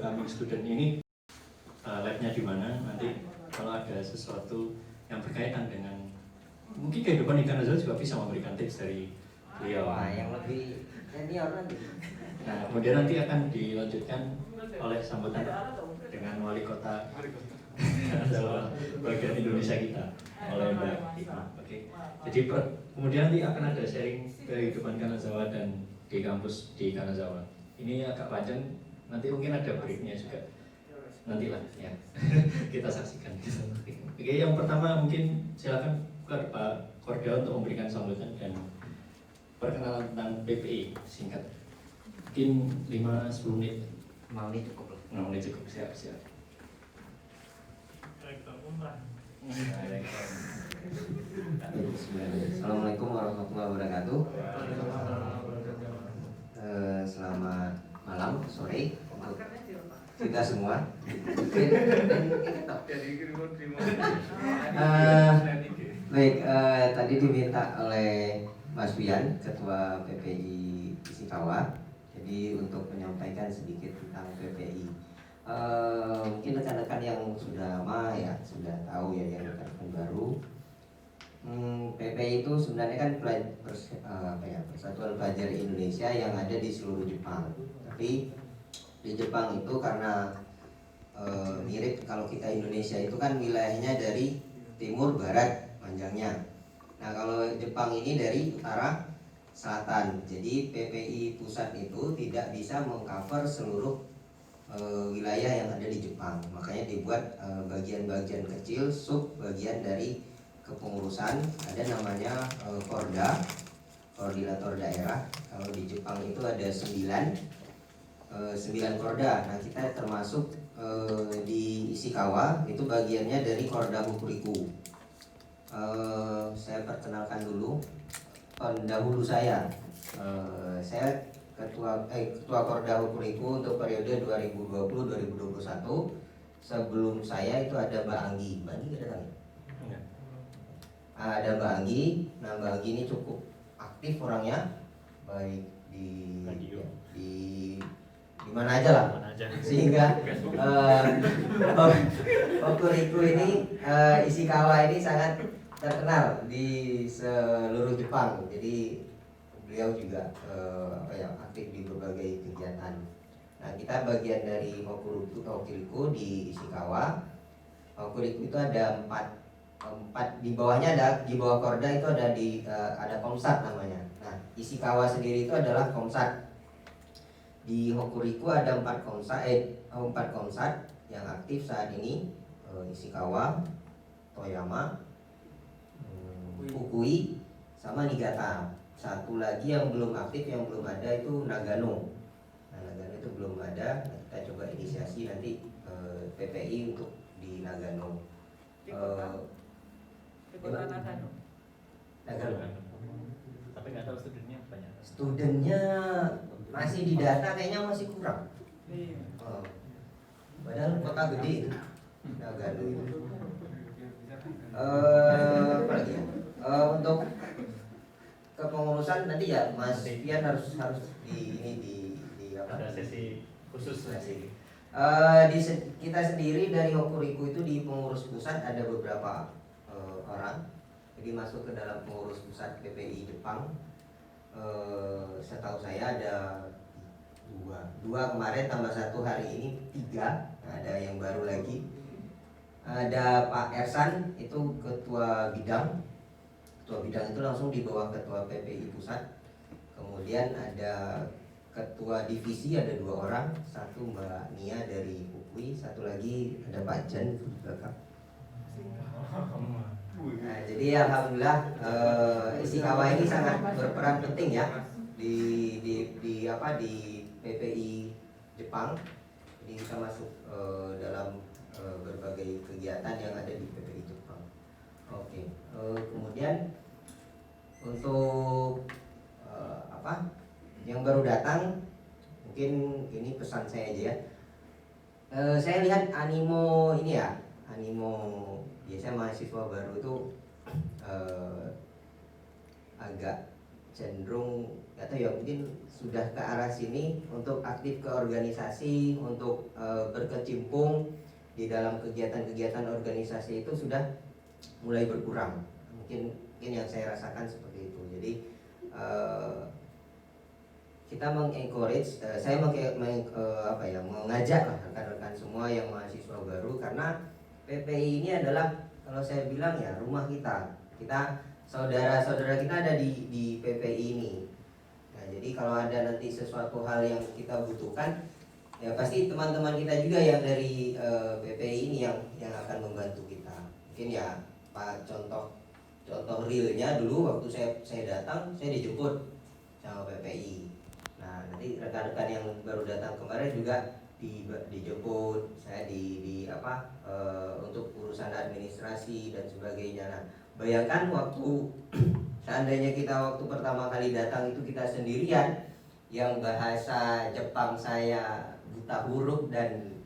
welcoming student ini labnya di mana, nanti kalau ada sesuatu yang berkaitan dengan mungkin kehidupan ikan Azul juga bisa memberikan tips dari beliau. Wah, yang lebih senior nanti. Nah, kemudian nanti akan dilanjutkan oleh sambutan dengan wali kota Jawa bagian Indonesia kita oleh Mbak Hikmah. Oke. Jadi kemudian nanti akan ada sharing kehidupan Kanazawa dan di kampus di Kanazawa. Ini agak panjang, nanti mungkin ada breaknya juga. Nantilah ya. Kita saksikan. Oke, yang pertama mungkin silakan Pak Korda untuk memberikan sambutan dan perkenalan tentang PPI singkat. Mungkin 5-10 menit. 5 menit cukup. 5 menit cukup, siap. Assalamualaikum warahmatullahi wabarakatuh. Selamat malam, sore untuk kita semua. Baik, tadi diminta oleh Mas Wian, Ketua PPI Isikawa, jadi untuk menyampaikan sedikit tentang PPI. Mungkin rekan-rekan yang sudah lama ya sudah tahu ya, yang rekan-rekan baru. PPI itu sebenarnya kan Persatuan Pelajar Indonesia yang ada di seluruh Jepang. Tapi di Jepang itu karena mirip, kalau kita Indonesia itu kan wilayahnya dari timur barat panjangnya. Nah, kalau Jepang ini dari utara selatan. Jadi PPI pusat itu tidak bisa mengcover seluruh wilayah yang ada di Jepang. Makanya dibuat bagian-bagian kecil, sub bagian dari kepengurusan. Ada namanya Korda, koordinator daerah. Kalau di Jepang itu ada 9 Korda. Nah, kita termasuk di Ishikawa itu bagiannya dari Korda Hokuriku. Saya perkenalkan dulu pendahulu saya. Saya Ketua Korda Hokuriku untuk periode 2020-2021. Sebelum saya itu ada Mbak Anggi. Mbak Anggi ada kan? Ada Mbak Anggi. Nah, Mbak Anggi ini cukup aktif orangnya, baik di mana aja lah. Sehingga Hokuriku ini Ishikawa ini sangat terkenal di seluruh Jepang. Jadi beliau juga aktif di berbagai kegiatan. Nah, kita bagian dari Hokuriku di Ishikawa. Hokuriku itu ada 4 di bawahnya, ada di bawah Korda itu ada Komsat namanya. Nah, Ishikawa sendiri itu adalah Komsat. Di Hokuriku ada 4 Komsat yang aktif saat ini. Ishikawa, Toyama, Fukui, sama Niigata. Satu lagi yang belum aktif, yang belum ada itu Nagano. Nah, Nagano itu belum ada. Nah, kita coba inisiasi nanti PPI untuk di Nagano. Di kota Nagano. Tapi nggak tahu studennya banyak. Studennya masih di data kayaknya masih kurang. Padahal kota gede itu Nagano itu. Apa lagi ya? Untuk kepengurusan nanti ya Mas Fian harus di apa? Ada sesi khusus sesi. Kita sendiri dari Hokuriku itu di pengurus pusat ada beberapa orang. Jadi masuk ke dalam pengurus pusat PPI Jepang. Setahu saya ada dua kemarin, tambah 1 hari ini 3. Ada yang baru lagi. Ada Pak Ersan, itu ketua bidang. Ketua bidang itu langsung di bawah ketua PPI pusat. Kemudian ada ketua divisi, ada 2 orang. Satu Mbak Nia dari Fukui, satu lagi ada Pak Jan di belakang. Nah, jadi alhamdulillah Ishikawa ini sangat berperan penting ya di PPI Jepang. Jadi kita masuk dalam berbagai kegiatan yang ada di PPI Jepang. Oke. Kemudian untuk yang baru datang, mungkin ini pesan saya aja ya. Saya lihat animo ini ya, biasanya mahasiswa baru itu agak cenderung atau ya mungkin sudah ke arah sini untuk aktif ke organisasi, untuk berkecimpung di dalam kegiatan-kegiatan organisasi itu sudah mulai berkurang. Mungkin yang saya rasakan seperti itu. Jadi kita mengencourage, saya mengajak lah rekan-rekan semua yang mahasiswa baru, karena PPI ini adalah, kalau saya bilang ya, rumah kita. Kita saudara-saudara kita ada di PPI ini. Nah, jadi kalau ada nanti sesuatu hal yang kita butuhkan, ya pasti teman-teman kita juga yang dari PPI ini yang akan membantu kita. Mungkin ya Pak, contoh realnya dulu waktu saya datang, saya dijemput sama PPI. Nah, nanti rekan-rekan yang baru datang kemarin juga dijemput, saya untuk urusan administrasi dan sebagainya. Nah, bayangkan waktu seandainya kita waktu pertama kali datang itu kita sendirian, yang bahasa Jepang saya buta huruf dan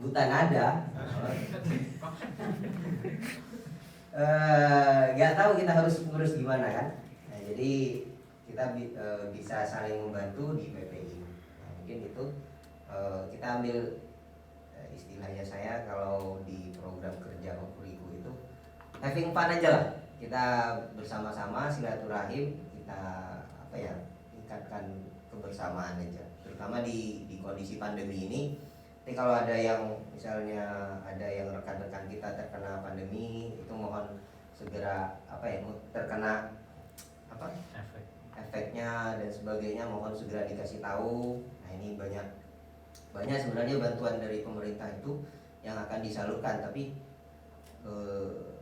buta nada, nggak tahu kita harus ngurus gimana kan. Nah, jadi kita bisa saling membantu di PPI. Nah, mungkin itu kita ambil istilahnya saya kalau di program kerja Hokuriku itu having fun aja lah. Kita bersama-sama silaturahim, kita tingkatkan kebersamaan aja. Terutama di kondisi pandemi ini. Tapi kalau ada yang misalnya ada yang rekan-rekan kita terkena pandemi, itu mohon segera terkena efeknya dan sebagainya, mohon segera dikasih tahu. Nah, ini banyak sebenarnya bantuan dari pemerintah itu yang akan disalurkan, tapi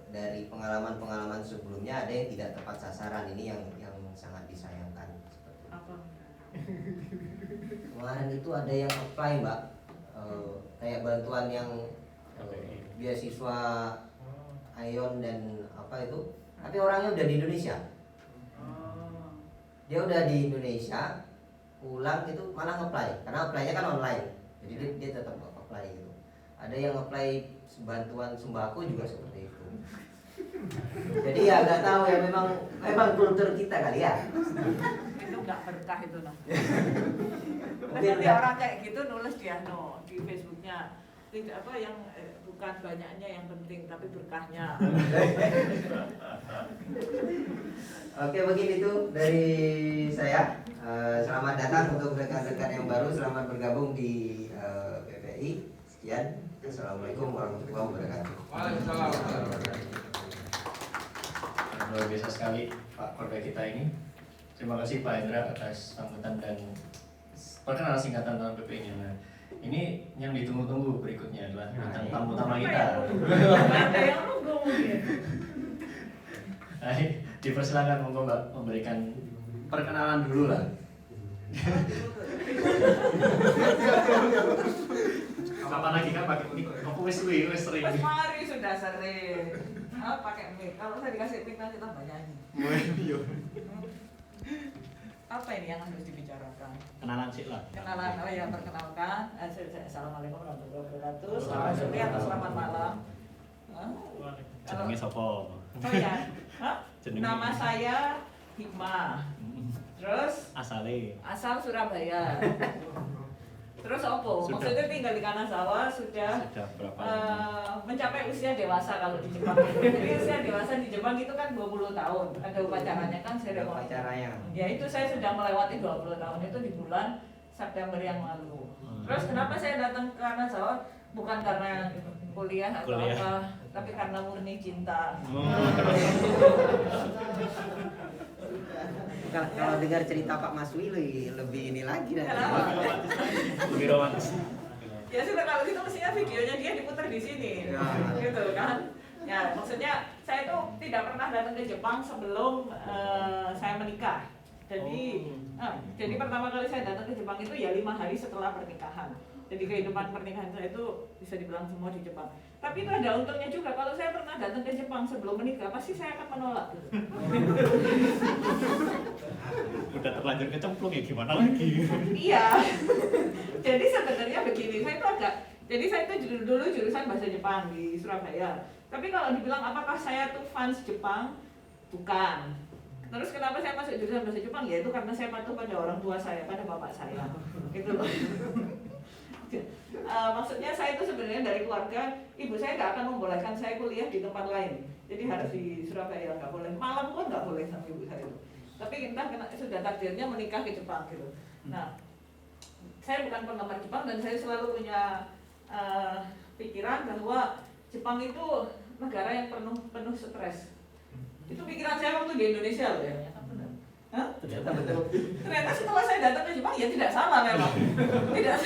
dari pengalaman sebelumnya ada yang tidak tepat sasaran. Ini yang sangat disayangkan. Apa? Kemarin itu ada yang apply, Mbak, kayak bantuan yang beasiswa ION dan tapi orangnya udah di Indonesia. Dia udah di Indonesia, pulang itu malah nge-apply, karena apply-nya kan online, jadi dia tetap apply gitu. Ada yang apply bantuan sembako juga seperti itu. Jadi ya nggak tahu ya, memang kultur kita kali ya. Itu nggak berkah itu nah. Mungkin Nanti orang kayak gitu nulis di Facebooknya, tidak yang bukan banyaknya yang penting, tapi berkahnya. Oke, begini itu dari saya. Selamat datang untuk rekan-rekan yang baru, selamat bergabung di PPI. Sekian, assalamualaikum warahmatullahi wabarakatuh. Waalaikumsalam. Luar biasa sekali Pak Korda kita ini. Terima kasih Pak Hendra atas sambutan dan perkenalan singkatan tentang PPI-nya. Nah, ini yang ditunggu-tunggu berikutnya adalah tentang tamu utama kita. Ada yang nunggu mungkin. Nah, dipersilakan monggo Mbak memberikan perkenalan dulu lah. Kapan lagi kan pakai mic? Aku wis sering. Mas Mari sudah sering. Pakai mic. Kalau saya dikasih mic nanti tambah nyanyi. Apa ini yang harus dibicarakan? Kenalan sih lah. Kenalan, perkenalkan. Assalamualaikum warahmatullahi wabarakatuh. Selamat sore atau selamat malam. Jenenge sapa? Oh ya, nama saya Hikmah. Terus asal Surabaya. Terus opo? Maksudnya tinggal di Kanazawa sudah berapa mencapai usia dewasa kalau di Jepang. Jadi usia dewasa di Jepang itu kan 20 tahun. Ada upacaranya kan, seremoni. Ya itu saya sudah melewati 20 tahun itu di bulan September yang lalu. Terus kenapa saya datang ke Kanazawa? Bukan karena kuliah atau apa, tapi karena murni cinta. Kalau dengar cerita Pak Maswi lebih ini lagi dan lebih romantis. Ya sudah, kalau gitu mestinya videonya dia diputar di sini, gitu kan? Ya maksudnya saya itu tidak pernah datang ke Jepang sebelum saya menikah. Jadi pertama kali saya datang ke Jepang itu ya 5 hari setelah pernikahan. Jadi kehidupan pernikahan saya itu bisa dibilang semua di Jepang. Tapi itu ada untungnya juga, kalau saya pernah datang ke Jepang sebelum menikah, pasti saya akan menolak. Udah terlanjur kecemplung ya gimana lagi? Iya. Jadi sebenarnya begini, saya itu dulu jurusan bahasa Jepang di Surabaya. Tapi kalau dibilang apakah saya tuh fans Jepang? Bukan. Terus kenapa saya masuk jurusan bahasa Jepang? Ya itu karena saya patuh pada orang tua saya, pada bapak saya. Gitu loh. Maksudnya saya itu sebenarnya dari keluarga, ibu saya nggak akan membolehkan saya kuliah di tempat lain. Jadi harus di Surabaya, nggak boleh. Malang pun nggak boleh sama ibu saya itu. Tapi entah sudah takdirnya menikah ke Jepang gitu. Nah, saya bukan penggemar Jepang dan saya selalu punya pikiran bahwa Jepang itu negara yang penuh stres. Itu pikiran saya waktu di Indonesia loh ya. Hah? Ternyata setelah saya datang ke Jepang ya tidak sama memang. Tidak.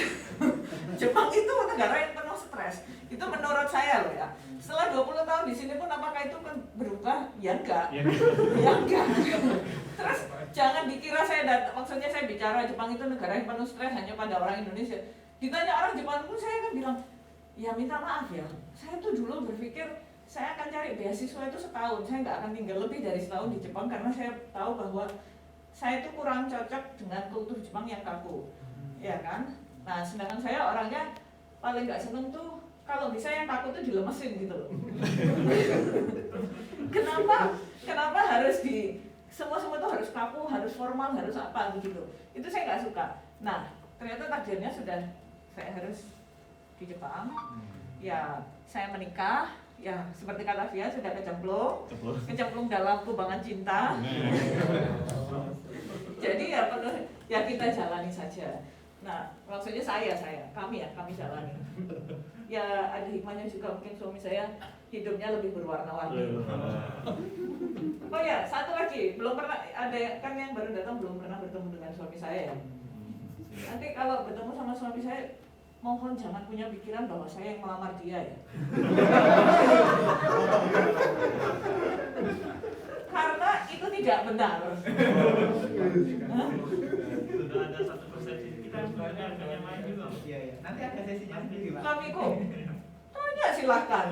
Jepang itu negara yang penuh stres. Itu menurut saya loh ya. Setelah 20 tahun di sini pun apakah itu kan berubah? Ya enggak. Ya enggak. Terus jangan dikira saya maksudnya saya bicara Jepang itu negara yang penuh stres hanya pada orang Indonesia. Ditanya orang Jepang pun saya kan bilang, ya minta maaf ya. Saya tuh dulu berpikir saya akan cari beasiswa itu setahun. Saya nggak akan tinggal lebih dari setahun di Jepang karena saya tahu bahwa saya itu kurang cocok dengan kultur Jepang yang kaku, ya kan? Nah, sedangkan saya orangnya paling nggak seneng tuh kalau bisa yang kaku tuh dilemesin gitu loh. Kenapa harus semua tuh harus kaku, harus formal, harus apa begitu? Itu saya nggak suka. Nah, ternyata takdirnya sudah saya harus di Jepang. Ya, saya menikah. Ya, seperti kata Via sudah kecemplung dalam kubangan cinta. Jadi ya kita jalani saja. Nah, maksudnya kami jalani. Ya ada hikmahnya juga, mungkin suami saya hidupnya lebih berwarna-warni. Oh ya, satu lagi, belum pernah ada kan yang baru datang belum pernah bertemu dengan suami saya. Nanti kalau bertemu sama suami saya, mohon jangan punya pikiran bahwa saya yang melamar dia ya. Karena itu tidak benar. Sudah ada satu persepsi kita sebenarnya yang lain juga. Iya. Nanti ada sesinya sendiri, Pak. Suamiku, tanya silahkan.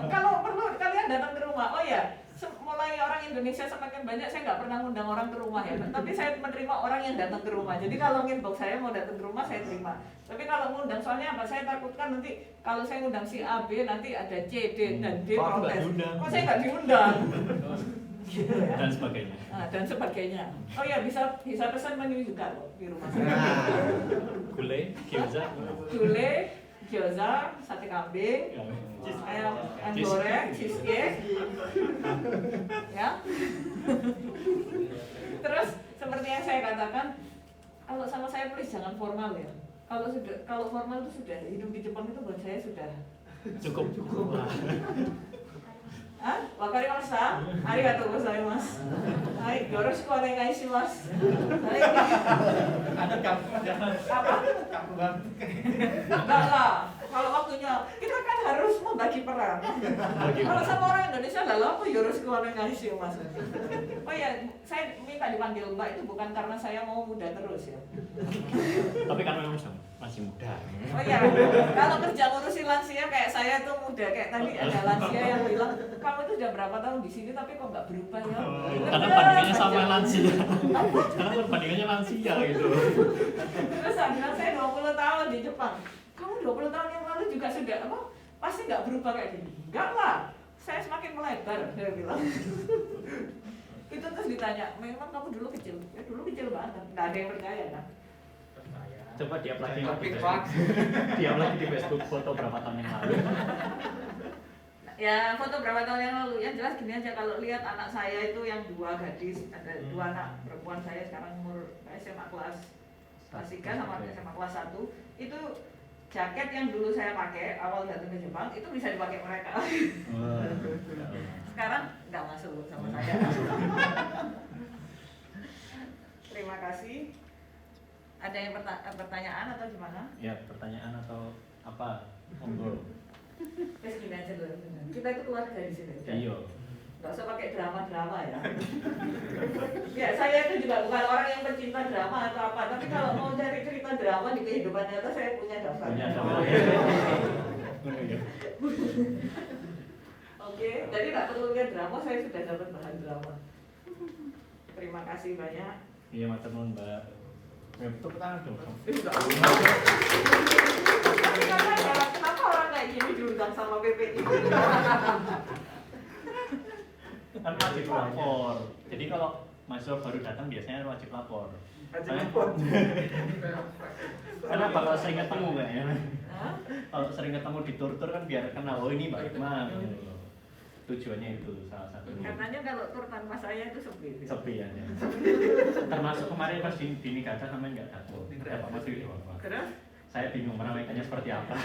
Kalau perlu kalian datang ke rumah. Oh ya, mulai orang Indonesia semakin banyak, saya nggak pernah ngundang orang ke rumah ya. Tapi saya menerima orang yang datang ke rumah. Jadi kalau inbox saya mau datang ke rumah, saya terima. Tapi kalau ngundang, soalnya apa? Saya takutkan nanti kalau saya ngundang si A, B, nanti ada C, D, dan D protes. Kok saya nggak diundang? Gitu ya. Dan sebagainya. Nah, dan sebagainya. Oh ya, bisa pesan menu juga loh di rumah saya. Gulai, gyoza, sate kambing, ayam goreng, cheesecake, ya. Terus seperti yang saya katakan, kalau sama saya please jangan formal ya. Kalau formal itu sudah hidup di Jepang itu buat saya sudah cukup. Ah, wakarimashita? Arigatou gozaimasu. Hai, yoroshiku onegai shimasu. Hai. Ada kamu, Apa? kamu banget. Enggak lah. Kalau waktunya kita kan harus membagi peran. Kalau sama orang Indonesia lalu apa yoroshiku onegai shimasu. Oh ya, saya minta dipanggil Mbak itu bukan karena saya mau muda terus ya. Tapi kan memang masih muda. Oh ya, kalau kerja ngurusin lansia kayak saya tuh muda, kayak tadi ada lansia yang bilang kamu tuh udah berapa tahun di sini tapi kok nggak berubah ya? Karena bandingannya sama lansia. Karena perbandingannya lansia gitu. Terus saya bilang saya 20 tahun di Jepang. Kamu 20 tahun yang lalu juga sudah apa? Pasti nggak berubah kayak gini. Enggak lah, saya semakin melebar, dia bilang. Itu terus ditanya, memang kamu dulu kecil? Ya dulu kecil banget, nggak ada yang percaya kan? Coba dia lagi Topik Pak. dia lagi di Facebook foto berapa tahun yang lalu. Ya foto berapa tahun yang lalu, yang jelas gini aja, kalau lihat anak saya itu yang 2 gadis, ada 2 anak perempuan saya sekarang umur SMA kelas 3 sama SMA kelas 1, itu jaket yang dulu saya pakai awal datang ke Jepang itu bisa dipakai mereka. Sekarang nggak masuk sama saya. Terima kasih. Ada yang pertanyaan atau gimana? Ya, pertanyaan atau apa? Monggo. Terus gini aja dulu. Kita itu keluarga di sini. Iya. Nggak usah pakai drama-drama ya. Ya, saya itu juga bukan orang yang pecinta drama atau apa, tapi kalau mau cari cerita drama di kehidupan nyata saya punya daftar. Oke, jadi nggak perlu lihat drama, saya sudah dapat bahan drama. Terima kasih banyak. Iya, maturnuun, Mbak. Ya, tepuk tangan dong. Tapi kenapa orang kayak gini diundang sama PPI? Kan wajib lapor. Jadi kalau mahasiswa baru datang biasanya wajib lapor. Karena bakal sering ketemu kayaknya. Kalau sering ketemu di tur-tur kan biar kenal, oh ini Mbak Hikmah. Tujuannya itu salah satunya. Katanya kalau tur tanpa saya itu sepi. Sepi ya. Termasuk kemarin pas di Nikata sama nggak datang. Pak Mas itu. Terus? Saya bingung meramaikannya seperti apa.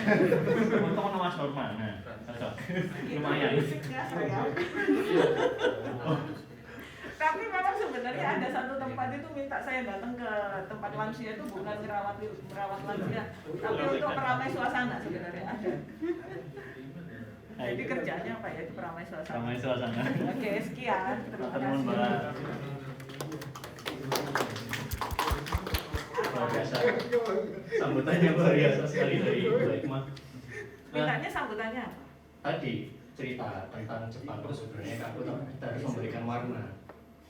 Untung Mas Norman. Nah, cocok. Lumayan. Tapi memang sebenarnya ada satu tempat itu minta saya datang ke tempat lansia itu bukan merawat lansia, tapi untuk meramai suasana sebenarnya ada. Jadi kerjanya apa ya? Itu meramai suasana. Ramai suasana. Oke, sekian. Terima Teman kasih. Mbak. Luar biasa. Sambutannya luar biasa sekali dari Mbak Hikmah. Mintanya sambutannya apa? Tadi cerita tentang Jepang itu sebenarnya kita harus memberikan warna.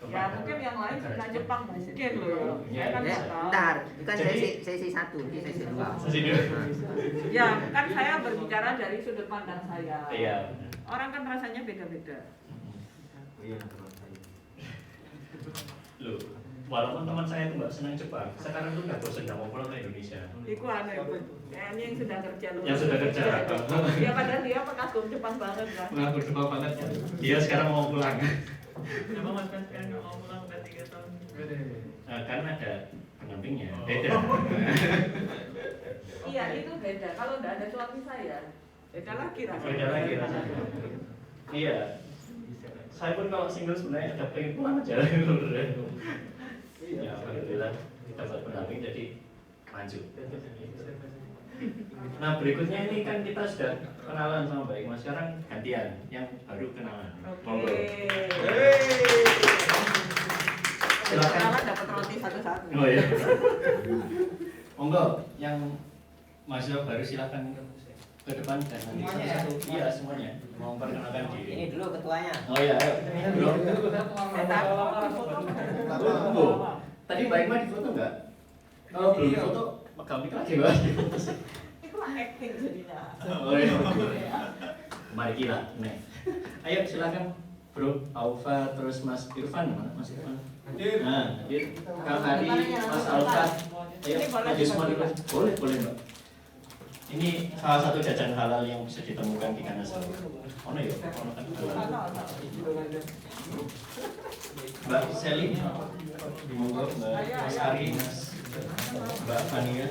Ya mungkin yang lain suka Jepang mungkin loh. Saya kan nggak tahu. Bentar, kan Jadi- sesi 1, ini sesi 2. Sesi dulu. Ya kan saya berbicara dari sudut pandang saya. Iya. Orang kan rasanya beda-beda. Loh, walaupun teman saya itu nggak senang Jepang, sekarang tuh nggak bosan nggak mau pulang ke Indonesia. Itu aneh. Kayaknya yang sudah kerja loh. Yang sudah kerja. Ya padahal dia pengagum Jepang banget kan. Mengaku Jepang banget. Dia sekarang mau pulang. Kenapa Mas Bas kan nggak mau pulang udah 3 tahun? Karena ada pendampingnya. Beda. Iya itu beda. Kalau nggak ada suami saya, beda lagi rasanya. Beda lagi rasanya. Iya. Saya pun kalau single sebenarnya ada pengen pulang aja. Ya alhamdulillah kita dapat pendamping jadi maju. Nah berikutnya ini kan kita sudah kenalan sama Mbak Hikmah, sekarang gantian yang baru kenalan. Monggo. Oke. Silakan. Kenalan dapat roti satu-satu. Oh ya. Monggo yang mahasiswa baru silakan ke depan dan nanti Semuanya ya? satu-satu. Iya semuanya mau memperkenalkan diri. Ini dulu ketuanya. Oh iya, ayo. Bro. Tunggu. Tadi Mbak Hikmah di foto nggak? Kalau belum di foto, pegang mic lagi Mbak. Itulah acting jadinya. Oh iya. Mari kita, nih. Ayo silakan Bro, Aufa, terus Mas Irfan, mana Mas Irfan? Nah, hadir. Kang Ari, Mas Alfa. Ayo, maju semua dulu. Boleh, boleh Mbak. Ini salah satu jajan halal yang bisa ditemukan di Kanasa. Oh no ya, oh kan halal. Mbak Seli, monggo Mbak Mas Ari, Mas Mbak Fania.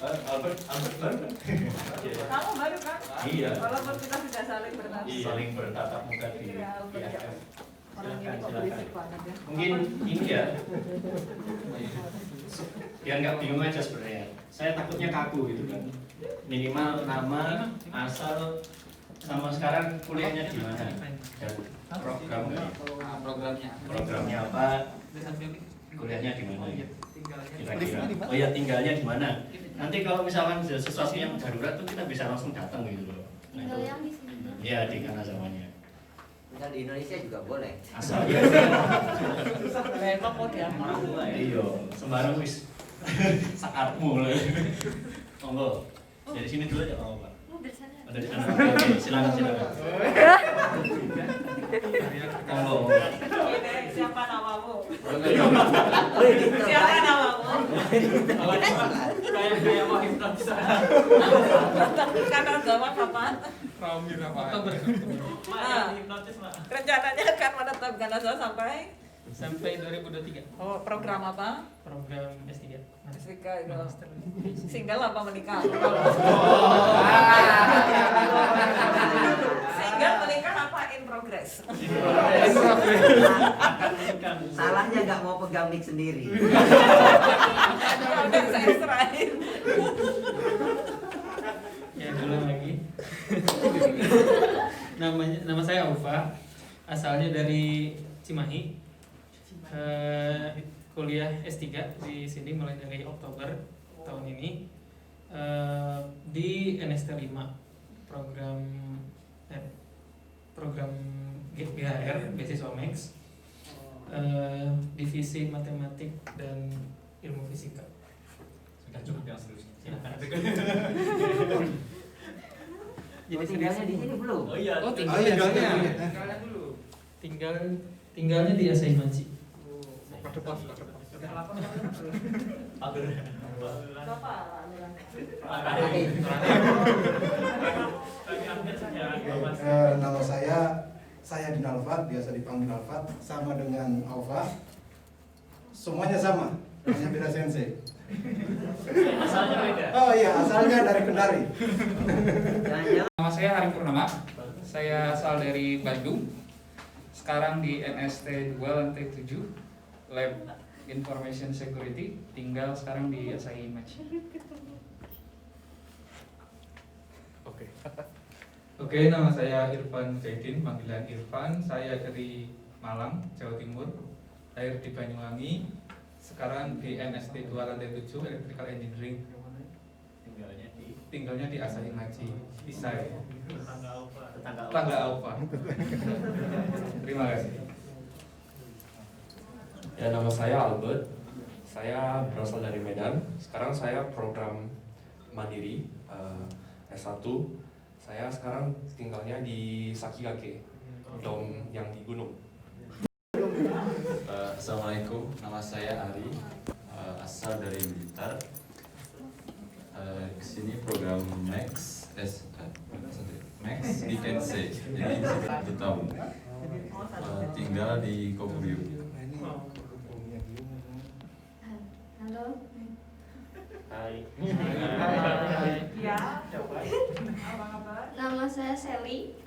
Albert baru kan? Kamu baru kan? Iya. Walaupun kita sudah saling bertatap. Saling bertatap muka di Iya, Albert, ya. IFF. Orang ini Silakan, kok silakan. berisik banget ya. Mungkin ini ya, biar nggak bingung aja sebenarnya. Saya takutnya kaku gitu kan. Minimal nama, asal, sama sekarang kuliahnya di mana dan programnya apa, kuliahnya di mana gitu. Kira-kira. Oh ya tinggalnya di mana. Nanti kalau misalkan ada sesuatu yang darurat tuh kita bisa langsung datang gitu loh. Nah, Tinggal itu. yang di sini. Ya di Kanazawanya. Tinggal di Indonesia juga boleh. Asalnya. Memang mau diamal. Iya, sembarang wis sakarmu lah. Monggo. Dari sini dulu aja Pak. Oh, dari sana. Oh, dari sana. Oke, silakan silakan. Monggo. Ini siapa namamu? Siapa Terbaik. namamu? Kayak mau hipnotis aja. Karena zaman kapan? Oktober. Ah. Hipnotis Mak. Rencananya akan menetap Kanasa sampai Sampai 2023. oh, program apa? Program S3. Menikah itu. Master. Single apa menikah? Single menikah apa in progress? Salahnya nggak mau pegang mic sendiri. Ya udah saya serahin. Ya dulu lagi. Nama saya Aufa. Asalnya dari Cimahi. Kuliah S3 di sini mulai dari Oktober tahun ini. Di NST 5 program GHR beasiswa Max. Divisi Matematik dan Ilmu Fisika. Sudah cukup yang seterusnya. Silakan. Jadi tinggalnya di sini belum? Oh iya. Oh, tinggalnya. Tinggalnya dulu. Tinggalnya di Asaimachi. Kode pos. Berapa? Nama saya Dinalfat, biasa dipanggil Alfat, sama dengan Alfa. Semuanya sama, hanya beda sensei. Asalnya beda. Oh iya, asalnya dari Kendari. Nama saya Hari Purnama. Saya asal dari Bandung. Sekarang di NST 2 lantai 7, Lab Information Security. Tinggal sekarang di Asaimachi. Oke, nama saya Irfan Zaidin, panggilan Irfan. Saya dari Malang, Jawa Timur. Lahir di Banyuwangi. Sekarang di NST 2 lantai 7, Electrical Engineering. Tinggalnya di Asaimachi, Isai. Tetangga Alfa. Terima kasih. Ya, nama saya Albert. Saya berasal dari Medan. Sekarang saya program mandiri S1. Saya sekarang tinggalnya di Sakigake, dom yang di gunung. Assalamualaikum, nama saya Ari, asal dari Blitar. Kesini program Max Nikense, jadi di tahun. Tinggal di Kokuryu. Halo. Hai. Ya. Apa kabar? Nama saya Sally.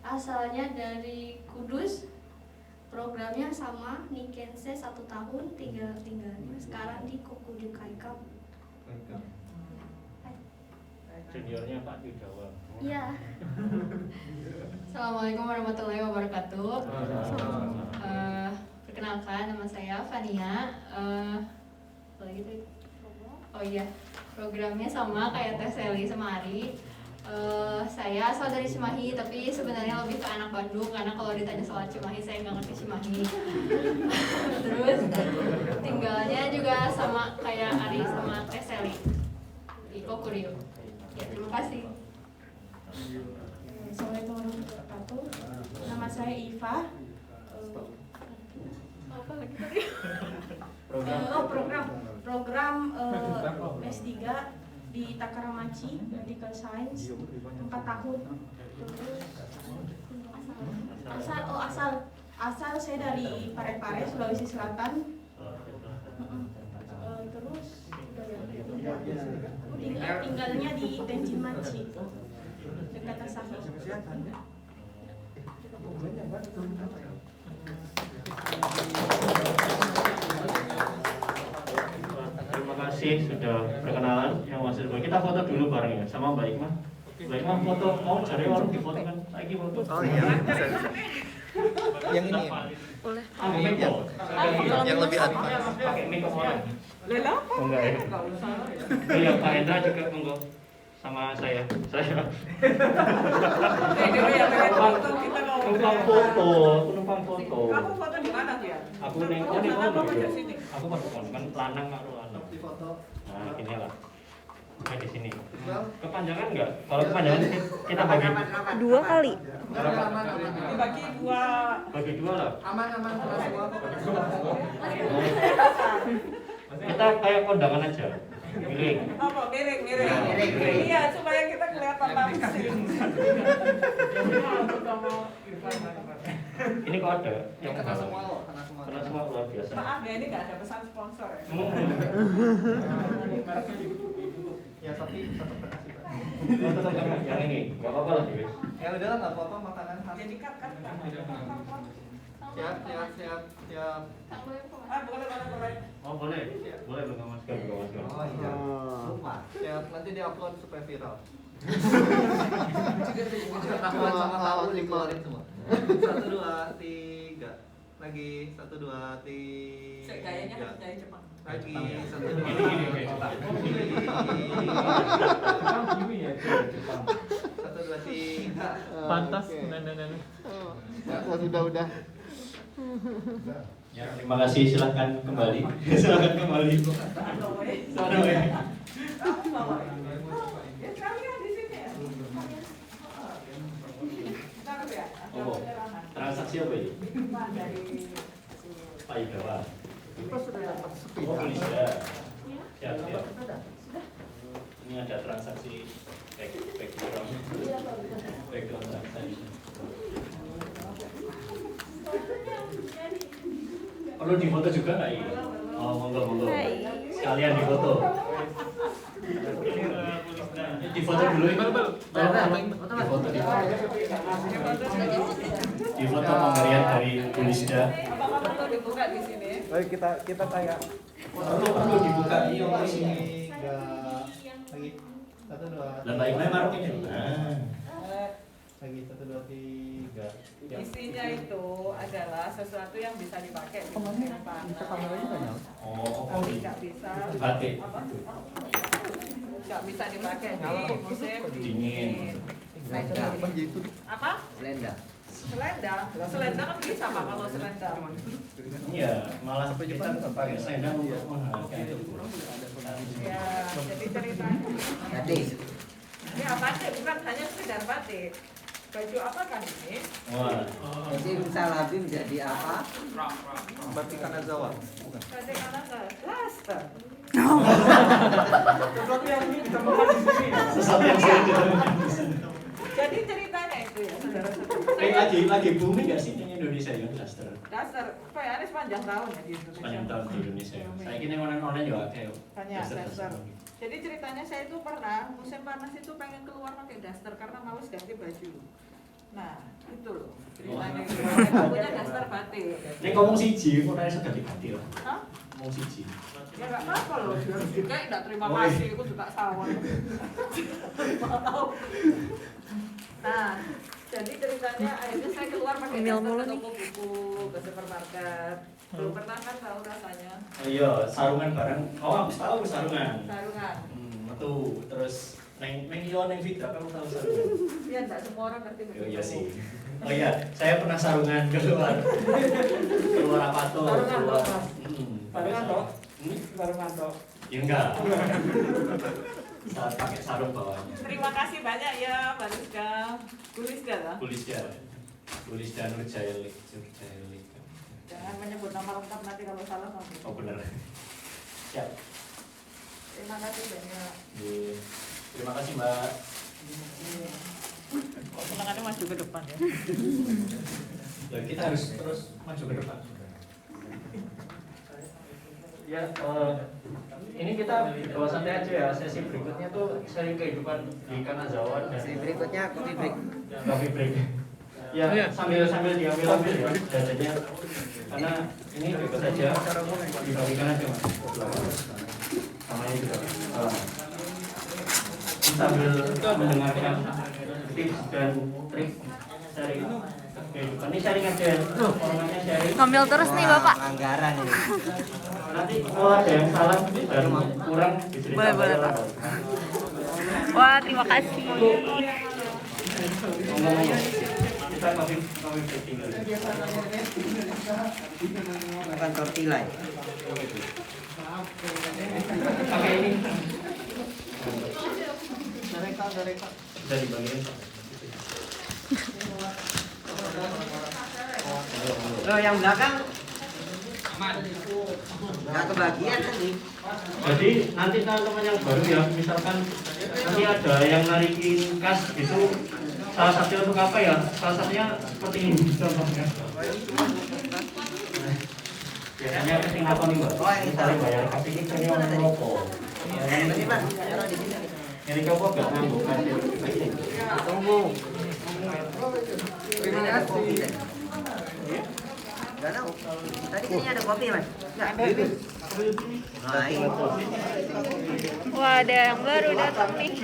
Asalnya dari Kudus. Programnya sama, Nikense 1 tahun, tinggalnya sekarang di Kokuryu Kaikam. Juniornya Pak Yudawa. Iya. Assalamualaikum warahmatullahi wabarakatuh. Perkenalkan, nama saya Fania. Apa lagi tuh? Oh iya, programnya sama kayak Teh Sally sama Ari. Saya asal dari Cimahi, tapi sebenarnya lebih ke anak Bandung karena kalau ditanya soal Cimahi saya nggak ngerti Cimahi. Terus tinggalnya juga sama kayak Ari sama Teh Sally di Kokuryu. Ya, terima kasih. Assalamualaikum warahmatullahi wabarakatuh. Nama saya Iva. Apa lagi tadi? Program S3 di Takaramachi Medical Science 4 tahun. Asal saya dari Parepare, Sulawesi Selatan. Terus tinggalnya di Tenjinmachi dekat Asahi. Terima kasih sudah perkenalan yang masih dulu. Kita foto dulu bareng ya sama Mbak Ikma. Mbak Ikma foto, mau cari orang di foto kan? Lagi foto. Oh iya, bisa. Yang ini ya? Boleh. Yang lebih advance. Pakai mikrofon. Lela? Enggak ya. Iya, Pak Hendra juga monggo sama saya. Numpang foto, aku numpang foto. Kamu foto di mana tuh ya? Aku ning Kamu ning foto kono. di sini. Aku pas kan lanang karo lanang. Nah, gini lah. Nah, di sini. Kepanjangan enggak? Kalau kepanjangan kita bagi 2 kali. Dibagi 2. bagi 2 lah. Aman semua. Kita kayak kondangan aja. Miring. Apa? Miring. Miring. Iya, supaya kita kelihatan langsing. Ini kok ada yang Kena semua loh, kena semua. Kena semua luar biasa. Maaf ya, ini nggak ada pesan sponsor ya. Ya tapi tetap berkasih Pak. Yang ini, nggak apa-apa lah Dewi. Ya udah lah, nggak apa-apa makanan khas. Jadi kan. Siap. Boleh. Oh boleh, boleh buka masker, buka masker. Oh iya, lupa. Siap, nanti diupload supaya viral. Ketahuan sama tahu dikeluarin semua. 1, 2, 3. Lagi 1, 2, 3. Gayanya harus gaya Jepang. Lagi 1, 2. Gini. 1, 2, 3. Pantas. Udah. Ya, terima kasih. Silahkan kembali. Silahkan kembali. Ya, kalian di sini ya. dari Pak Igawa. Kita sudah dapat sepeda. Oh, Polisia. Siap, siap. Ini ada transaksi background transaksi. Perlu difoto juga nggak ini? Oh, monggo. Sekalian difoto. Difoto dulu ini. Difoto pemberian dari Polisia. apa perlu dibuka di sini? Baik, kita tanya. Perlu dibuka di sini. Lagi 1 2. Dan baik memang ini. Lagi 1 2 3. Isinya itu adalah sesuatu yang bisa dipakai di musim panas. Oh, Tapi nggak bisa. batik. Nggak bisa dipakai di musim Dingin. Apa? Selendang. Selendang kan bisa Pak kalau selendang. Iya, malah kita pakai selendang untuk menghargai itu. Ya, jadi ceritanya. Ini apa sih? Bukan hanya sekedar batik. Baju apa kan ini? Wah. Jadi misal Habib menjadi apa? Batik Kanazawa. Batik anak plaster. Sesuatu yang ini ditemukan di sini. Sesuatu yang sulit ditemukan di sini. Jadi ceritanya itu ya, saudara-saudara. Lagi booming nggak sih di Indonesia ya daster? Dasar, apa ya, ini sepanjang tahun ya di Indonesia. Sepanjang tahun di Indonesia. Saya kini online juga kayak Banyak daster. Jadi ceritanya saya itu pernah musim panas itu pengen keluar pakai daster karena males ganti baju. Nah, itu loh ceritanya. Saya punya daster batik. Ini ngomong siji, kok rasa ganti-ganti lah. Hah? Ngomong siji. Ya nggak apa-apa loh, harus juga nggak terima Oh, kasih, aku juga sawah. Nah, jadi ceritanya akhirnya saya keluar pakai daster ke toko buku, ke supermarket. Belum pernah kan tahu rasanya. Oh iya, sarungan bareng. Oh, aku tahu sarungan. Sarungan. Metu terus neng iyo neng Fitra kamu tahu sarungan? Iya, enggak semua orang ngerti begitu. Oh iya sih. Oh iya, saya pernah sarungan keluar apa tuh? Sarungan toh, Mas. Sarungan toh? Sarungan toh. Ya enggak. Saat pakai sarung bawahnya. Terima kasih banyak ya, Mbak Rizka. Gulisda lah. Gulisda Nurjailik. Jangan menyebut nama lengkap nanti kalau salah nanti. Oh benar. Siap. Terima kasih banyak. Terima kasih Mbak. Semangatnya maju ke depan ya. Ya, kita harus terus maju ke depan. Ya, ini kita bawa santai aja ya. Sesi berikutnya tuh seri kehidupan di Kanazawa dan Sesi berikutnya coffee break. Coffee break. Ya, sambil diambil ya jajannya. Karena ini bebas saja dibagikan aja Mas. Sama ini juga. Sambil mendengarkan tips dan trik sharing kehidupan. Ini sharing aja ya. Orangnya sharing. Ngambil terus nih Bapak. Anggaran ini. Nanti kalau ada yang salah dan kurang diceritakan. Boleh Pak. Wah, terima kasih. Kita coffee breaking dulu. Bukan tortilla ya? Pakai ini. Dareka. Bisa dibagikan Pak. Loh, yang belakang nggak kebagian tadi. Jadi nanti teman-teman yang baru ya, misalkan nanti ada yang narikin kas gitu, salah satunya untuk apa ya? Salah satunya seperti ini contohnya. Biasanya kesini apa nih Mbak? Oh, yang itu. Cari bayar kasih ini orang rokok. Ini Mas, taruh di sini. Ini coba nggak ngambil kan? Tunggu. Terima kasih. Gak tahu. Tadi kayaknya ada kopi Mas. Nggak. Nah, ini. Wah, ada yang baru datang nih.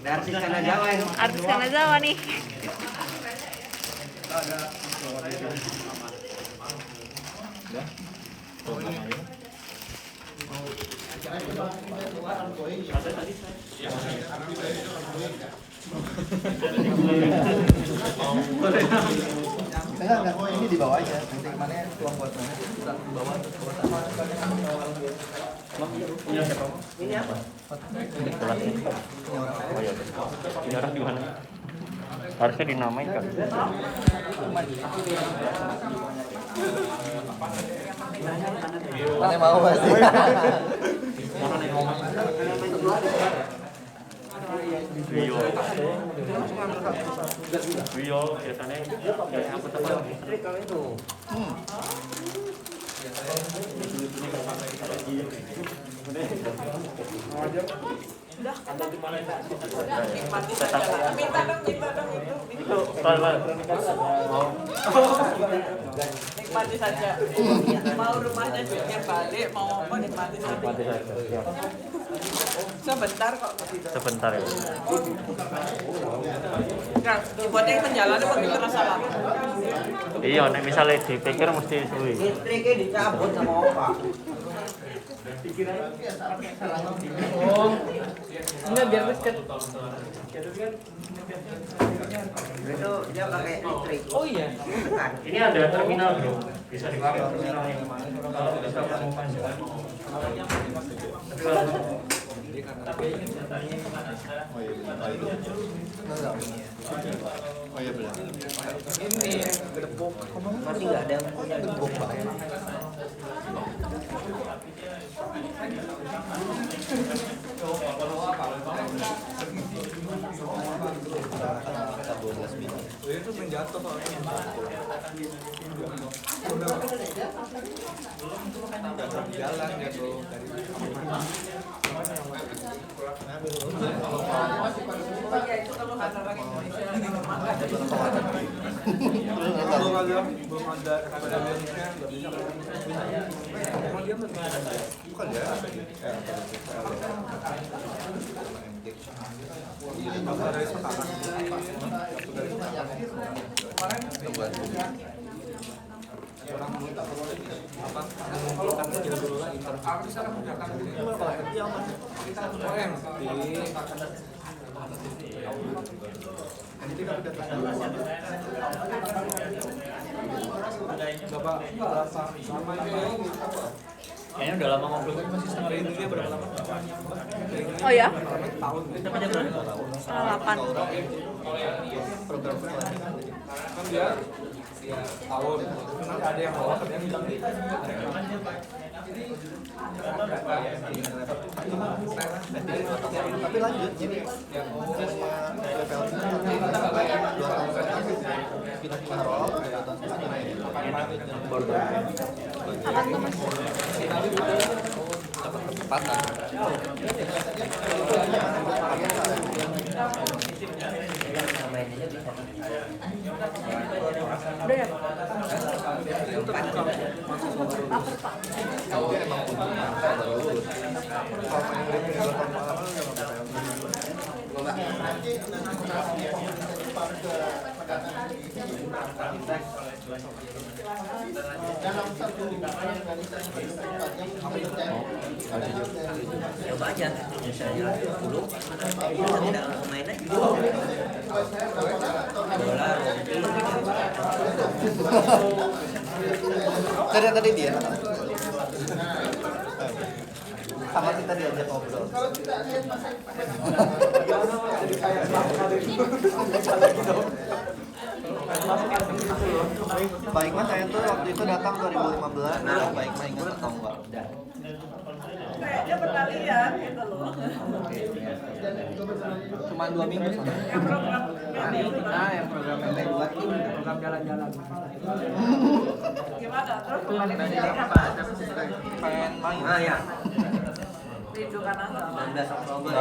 Artis Kanazawa itu. Artis Kanazawa nih. Enggak, ini di bawah aja. Nanti kemana tuang buat mana? Kita bawa ke bawah. Punya siapa? Ini apa? Ini orang di mana? Harusnya dinamain kan. Mana mau Mas? Rio biasanya aku teman. Udah, nikmati saja. Minta dong itu. Nikmati saja. Mau rumahnya duitnya balik, mau apa nikmati saja. Sebentar kok. Sebentar ya. Kan, buat yang menjalani begitu rasa lama. Iya, nek misalnya dipikir mesti suwi. Listriknya dicabut sama opa. Oh, enggak biar deket. Itu dia pakai listrik. Oh iya. Ini ada terminal bro, bisa dipakai terminalnya. Kalau bisa penumpang. Oh iya benar. Ini gedebok. Masih nggak ada yang punya gedebok Pak. Itu menjatuh Pak. Jalan jatuh dari Oh iya, itu kalau nggak orang Indonesia. belum ada akademinya nggak bisa. Emang dia bukan ya? Dari sekarang kemarin orang apa kan kecil dulu lah interview bisa mendatang di nanti kan Bapak berapa sama ini Kayaknya udah lama ngobrol kan masih setengah itu dia berapa lama? Oh ya? Tahun. Setengah 8. Program kan dia tahun. Nanti ada yang bawa kerjaan bilang tapi lanjut jadi yang punya level 2 tahun kita taruh Apa tuh Mas? dapat kesempatan Udah ya? itu terbuka kalau dia emang punya baru lulus kalau main game di 2 tahun pengalaman Coba aja, misalnya 10, kita tidak langsung main aja. Bola, tadi dia sama kita diajak ngobrol. Baik Mas, saya tuh waktu itu datang 2015. Nah, Baik Mas ingat atau enggak? Kayaknya pernah lihat gitu loh. Cuma 2 minggu sih. Yang program ini. Nah, yang program yang buat ini program jalan-jalan. Gimana? Terus kembali ke Pengen main. Ah ya. Rindu kanan sama. 19 Oktober.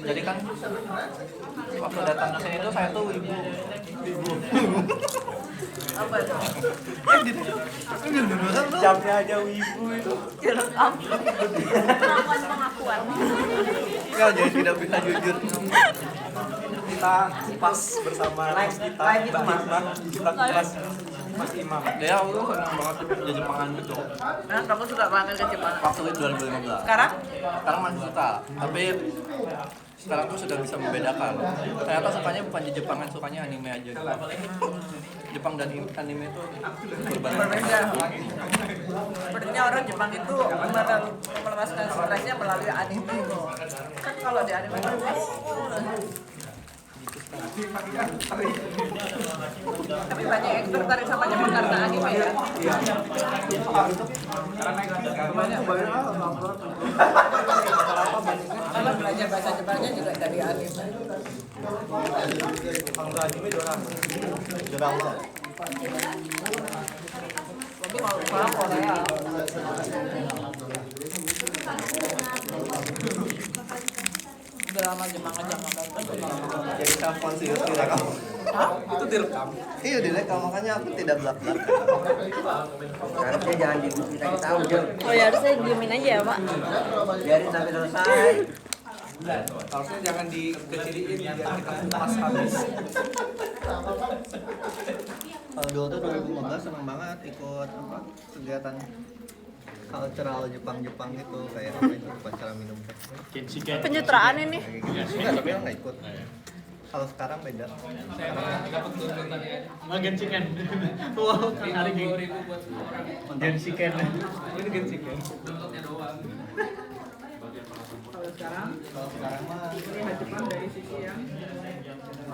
Jadi kan waktu datang ke sini tuh saya tuh ibu. Apa itu? Jamnya aja wibu itu. Direkam. Kelakuan pengakuan. Enggak, jadi tidak bisa jujur. Kita pas bersama kita Mbak Mas Imam. Dia aku senang banget di Jepangan gitu. Nah, kamu suka banget ke Jepang. Waktu itu 2015. Sekarang? Sekarang masih suka, tapi sekarang tuh sudah bisa membedakan. Ternyata sukanya bukan di Jepangan, sukanya anime aja. Jepang dan anime itu berbeda. Sepertinya orang Jepang itu melepaskan stresnya melalui anime. Kan kalau di anime itu Tapi banyak yang tertarik sama Jepang karena anime ya. Iya. Karena banyak Kalau belajar bahasa Jepangnya juga dari anime. kalau anime dorama. Tapi kalau Korea drama Jepang aja nggak nonton. Jadi telepon sih direkam. Itu direkam. Iya direkam, makanya aku tidak belak-belak. Harusnya jangan kita tahu Jel. Oh ya harusnya diemin aja ya Pak. Biarin sampai selesai. Harusnya jangan dikecilin biar kita kupas habis. Kalau dulu tuh 2015 seneng banget ikut apa kegiatan cultural Jepang gitu kayak apa itu upacara minum teh. Pencitraan ini. Enggak, tapi yang nggak ikut. Kalau sekarang beda. Gensiken. Wow, hari ini. Gensiken. Ini Gensiken. Kalau sekarang mah lihat Jepang dari sisi yang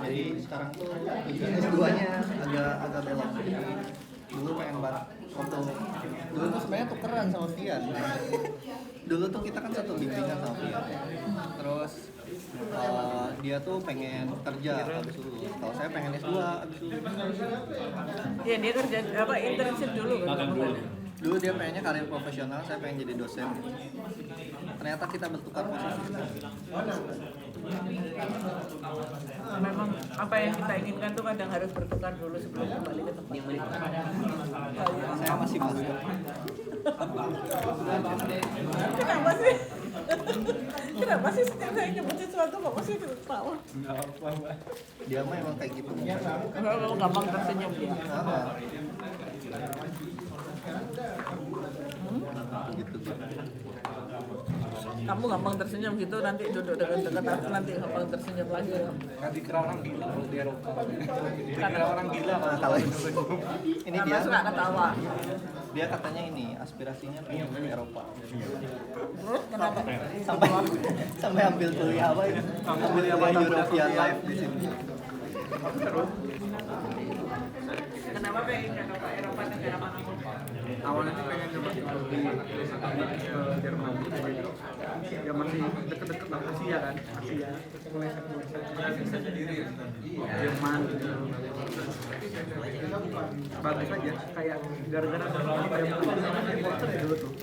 jadi sekarang tuh S2-nya agak belok sedikit. Dulu pengen banget foto. Dulu tuh sebenarnya tukeran sama Vian. Dulu tuh kita kan satu bimbingan sama Vian. Terus dia tuh pengen kerja abis lulus. Kalau saya pengen S2 abis lulus. ya dia kerja apa internship dulu kan. Dulu dia pengennya karir profesional, saya pengen jadi dosen. Ternyata kita bertukar posisi. Memang apa yang kita inginkan tuh kadang harus bertukar dulu sebelum kembali ke tempat. Saya masih malu. Kenapa sih? Kenapa sih setiap saya nyebut sesuatu kok mesti ketawa? Enggak apa-apa. Dia mah emang kayak gitu. Kalau gampang tersenyum dia. Gitu. Kamu gampang tersenyum gitu nanti duduk dekat-dekat aku nanti gampang tersenyum lagi. Nanti kira orang gila kalau di Eropa. Kira orang gila kalau ini dia suka ketawa. Dia katanya ini aspirasinya pengen ke Eropa. Kenapa? Sampai ambil kuliah apa itu? Ambil kuliah European Life di sini. Kenapa pengen ke Eropa negara mana? Awalnya sih pengen coba di Jerman, ya masih deket-deket lah Asia kan, Asia, Malaysia sendiri, Jerman, bagus aja, kayak gara-gara ada poster ya dulu tuh.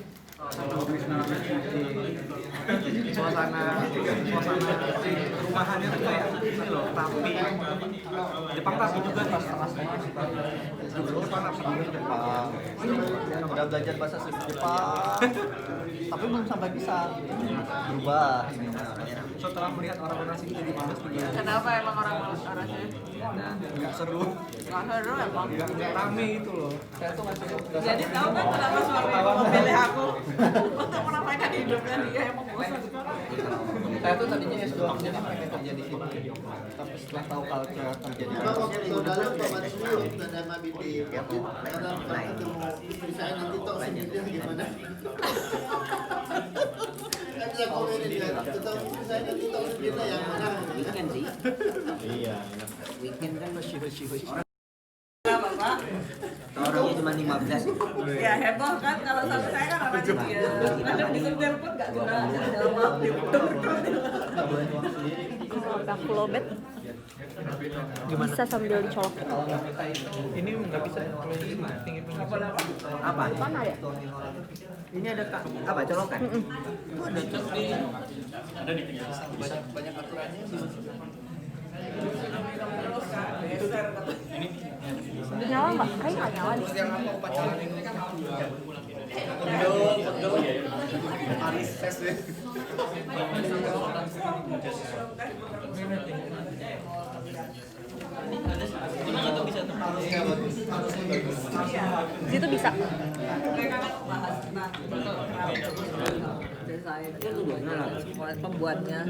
Suasana rumahannya tuh kayak ini loh, rapi. Jepang rapi juga pas tengah-tengah sih. Jepang rapi juga. Udah belajar bahasa Jepang, tapi belum sampai bisa berubah ini. Setelah melihat orang-orang sini jadi malas juga. Kenapa emang orang-orang sini? Nggak seru. Nggak seru emang. Nggak rame itu loh. Saya tuh masih. Jadi tahu kan kenapa suami memilih aku untuk meramaikan hidupnya dia emang bosan. Saya tuh tadinya S2 jadi pengen kerja di sini, tapi setelah tahu culture kerja di sini. Waktu dalam Pak Matsui dan sama Bibi, karena ketemu saya nanti toh sendiri gimana? Kan dia komen dia, ketemu saya nanti toh sendiri yang mana? Weekend sih. Iya. Weekend kan Hoshi. Kenapa Pak? orangnya cuma 15. Ya heboh kan kalau sampai saya kan orangnya dia. Kadang disuruh telepon nggak guna dalam waktu. Aku lobet bisa sambil dicolok. Ini nggak bisa kalau ini tinggi Apa? Kan ada. Ini ada apa colokan? Ada cuti. Ada di pinggir. Banyak aturannya. Nyala nggak? Kayak nggak nyala deh. yang apa upacara ini kan Aris ses deh. Situ bisa. Mereka kan bahas tentang desain itu pembuatnya.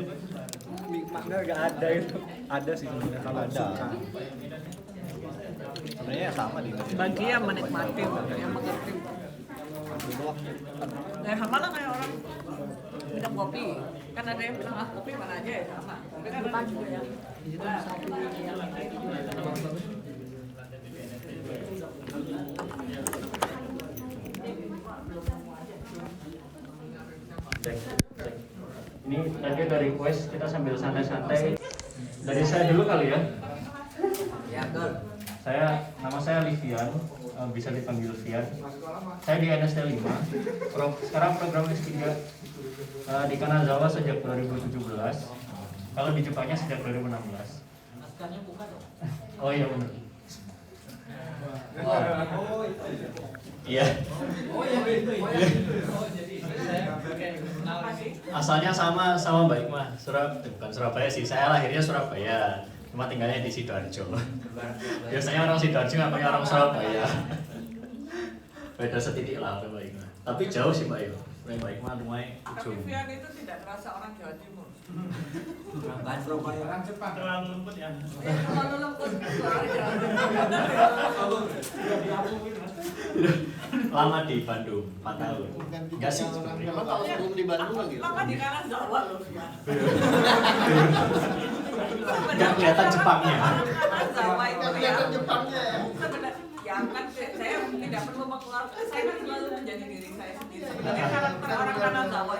Makna nggak ada itu. Ada sih sebenarnya kalau ada. Sebenarnya sama di Indonesia. Bagi yang menikmati, yang mengerti. Ya sama lah kayak orang minum kopi. Kan ada yang bilang kopi mana aja ya sama. Tapi kan ada juga yang Ini tadi ada request kita sambil santai-santai. Dari saya dulu kali ya. Ya, betul. Nama saya Livian, bisa dipanggil Vian. Saya di NST 5. Sekarang program S3 di Kanazawa sejak 2017. Kalau di Jepangnya sejak 2016. Maskernya buka dong. Oh iya benar. Iya. Asalnya sama Mbak Ikma, bukan Surabaya sih. Saya lahirnya Surabaya, cuma tinggalnya di Sidoarjo. Biasanya orang Sidoarjo ngapain orang Surabaya. Beda setitik lah Mbak Ikma. Tapi jauh sih Mbak Ikma. Mbak Ikma lumayan ujung. tapi Vian itu tidak terasa orang Jawa Timur. Orang Surabaya. Orang Jepang terlalu lembut ya. Terlalu lembut suara Jawa Lama di Bandung 4 tahun. Enggak sih sebenarnya. Memang kalau sebelum di Bandung lagi. Lama di Kanazawa loh. Enggak kelihatan Jepangnya. Kanazawa itu ya. Kelihatan Jepangnya ya. Sebenarnya ya kan saya tidak perlu mengeluarkan, saya kan selalu menjadi diri saya sendiri. Sebenarnya karakter orang Kanazawa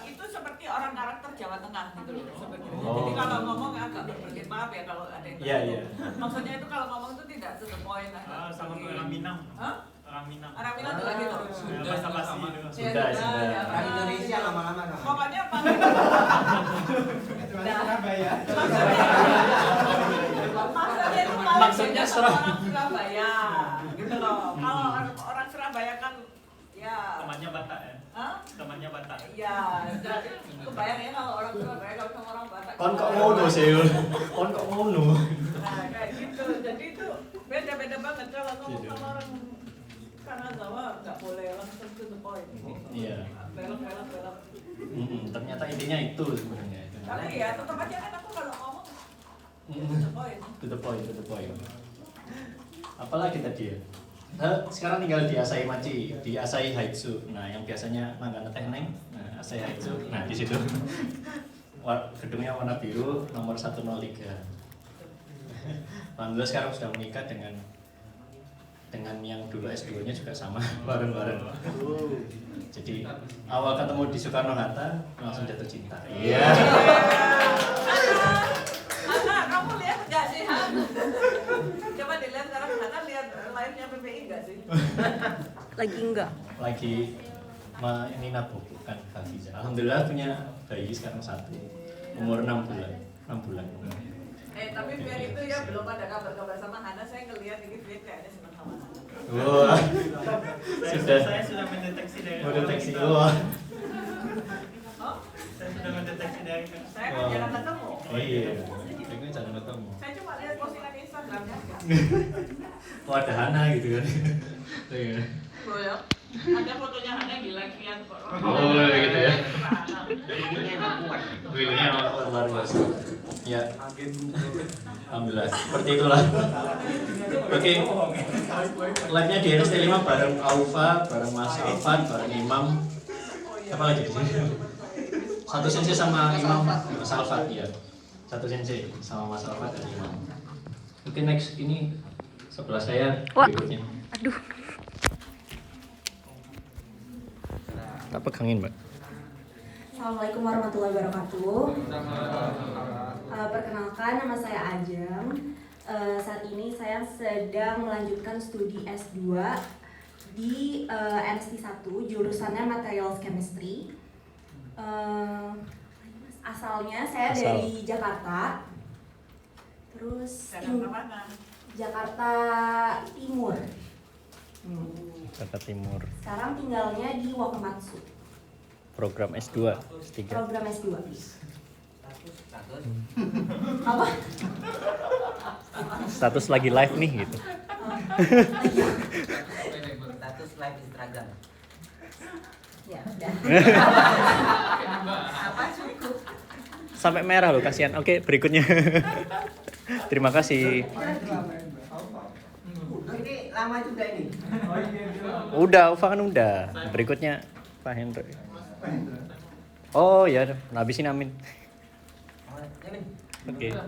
itu seperti orang karakter Jawa Tengah gitu loh sebenarnya. Jadi kalau ngomong agak berbelit, maaf ya kalau ada yang Iya. maksudnya itu kalau ngomong itu tidak to the point lah. Sama orang Minang. Hah? Orang Minang. Orang Minang juga gitu. Sudah sama. Sudah. Orang Indonesia lama-lama sama. Pokoknya apa? Surabaya. Maksudnya itu Maksudnya orang Surabaya gitu loh. Kalau orang Surabaya kan ya Temannya Batak ya. Hah? Temannya Batak. Ya, jadi kebayang ya kalau orang Surabaya kalau sama orang Batak. Kon kok ngono sih? Kon kok ngono? Nah, kayak gitu. Jadi itu beda-beda banget kalau ngomong sama orang Kanazawa nggak boleh langsung to the point. Iya. Belok. Ternyata intinya itu sebenarnya. Tapi ya tetap aja kan aku kalau ngomong To the point. Apalagi tadi ya? Sekarang tinggal di Asahi Machi, di Asahi Haitsu. Nah, yang biasanya mangga teh neng, nah Asahi Haitsu. Nah, di situ gedungnya warna biru, nomor 103. Alhamdulillah sekarang sudah menikah dengan yang dulu S2-nya juga sama, bareng-bareng. Jadi awal ketemu di Soekarno Hatta langsung jatuh cinta. Iya. Ana, kamu lihat nggak sih, Han? Coba dilihat sekarang, Ana lihat live-nya PPI nggak sih? Lagi enggak. Lagi ini nabung kan Hafiza. Alhamdulillah punya bayi sekarang 1, umur 6 bulan. Tapi biar itu ya belum ada kabar-kabar sama Hana, saya ngelihat dikit dia kayaknya senang sama Hana. Wah. Saya sudah mendeteksi dari. Wah. Oh? Saya sudah mendeteksi dari. Saya kan jarang ketemu. Iya. Saya jarang ketemu. Saya cuma lihat postingan Instagramnya aja. Oh ada Hana gitu kan. Iya. Boleh. Ada fotonya Hana di live-nya kok. Oh gitu ya. Ini emang kuat. Wilnya luar biasa. Ya. Alhamdulillah. Seperti itulah. Oke. Live-nya di NST 5 bareng Aufa, bareng Mas Alfan, bareng Imam. Apa lagi di sini? Satu sensei sama Imam Mas Alfan ya. Satu sensei sama Mas Alfan dan Imam. Oke, next ini sebelah saya berikutnya. Aduh. Tak pegangin, Mbak. Assalamualaikum warahmatullahi wabarakatuh. Perkenalkan, nama saya Ajeng. Saat ini saya sedang melanjutkan studi S2 di NST 1, jurusannya Materials Chemistry. Asalnya saya dari Jakarta. Terus Jakarta Timur. Jakarta Timur. Sekarang tinggalnya di Wakamatsu. Program S2, S3. Program S2. Apa? Status lagi live nih gitu. Status live Instagram. Ya, udah. Apa cukup? Sampai merah loh, kasihan. Oke, berikutnya. Terima kasih. Ini lama juga ini. Udah, Ufa kan udah. Berikutnya Pak Hendro. Oh ya, habisin Amin. Oke. Oh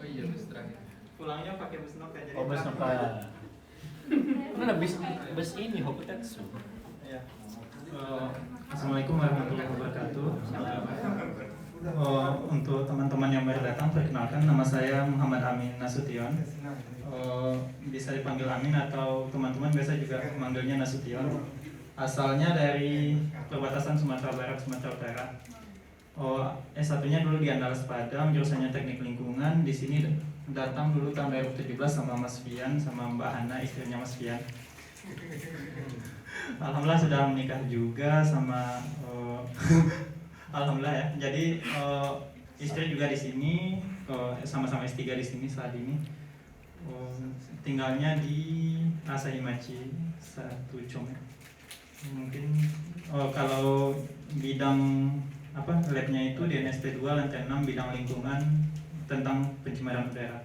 iya, bus terakhir. Pulangnya pakai bus Noka jadi. Oh, bus Noka. Mana bus ini Hokutetsu. Iya. Assalamualaikum warahmatullahi wabarakatuh. Untuk teman-teman yang baru datang, perkenalkan nama saya Muhammad Amin Nasution. Bisa dipanggil Amin atau teman-teman biasa juga manggilnya Nasution. Asalnya dari perbatasan Sumatera Barat, Sumatera Utara. S1-nya dulu di Andalas Padang, jurusannya Teknik Lingkungan. Di sini datang dulu tahun 2017 sama Mas Fian, sama Mbak Hana, istrinya Mas Fian. Alhamdulillah sudah menikah juga sama alhamdulillah ya. Jadi istri juga di sini, sama-sama S3 di sini saat ini. Tinggalnya di Asahimachi, satu Chome. Mungkin kalau bidang labnya itu di NST 2 lantai 6 bidang lingkungan tentang pencemaran udara.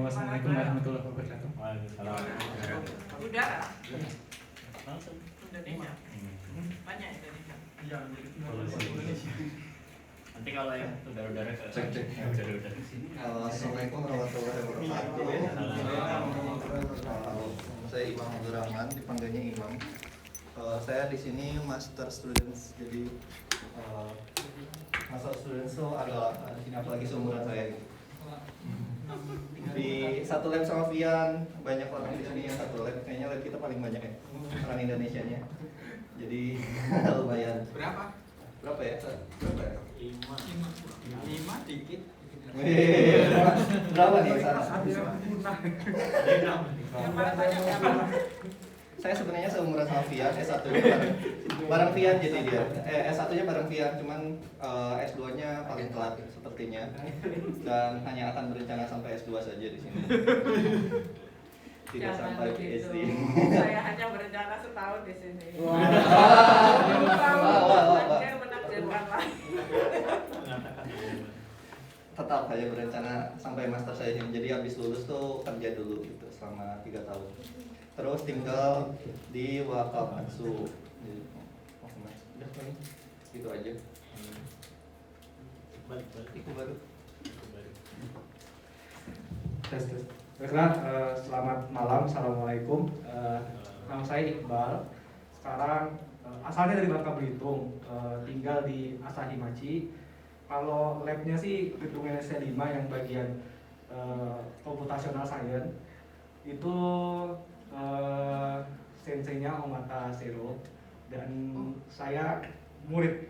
Wassalamualaikum warahmatullahi wabarakatuh. Udara. Indonesia. Banyak Indonesia. Nanti kalau yang udara-udara ke Cek. udara-udara. Assalamualaikum warahmatullahi wabarakatuh. Saya Imam Abdul Rahman, dipanggilnya Imam. Saya di sini master students, jadi master students itu adalah apalagi seumuran saya gitu. Di satu lab sama Vian, banyak orang di sini yang satu lab, kayaknya lab kita paling banyak ya, orang Indonesianya. Jadi lumayan. Berapa ya? Berapa ya? 5 dikit. Berapa nih sana? Saya sebenarnya seumuran sama Vian, S1-nya bareng Vian jadi dia. S1-nya bareng Vian, cuman S2-nya paling telat sepertinya. Dan hanya akan berencana sampai S2 saja di sini. Tidak sampai PhD. Saya hanya berencana setahun di sini. Saya menakjubkan lagi. Tetap hanya berencana sampai master saya ini. Jadi habis lulus tuh kerja dulu gitu selama 3 tahun. Terus tinggal di Wakamatsu. Udah paling gitu aja. Balik. Baru. Tes. Baiklah, selamat malam, assalamualaikum. Nama saya Iqbal. Sekarang asalnya dari Bangka Belitung, tinggal di Asahimachi. Kalau labnya sih gedung NST 5 yang bagian computational science. Itu senseinya Omata Sero, dan saya murid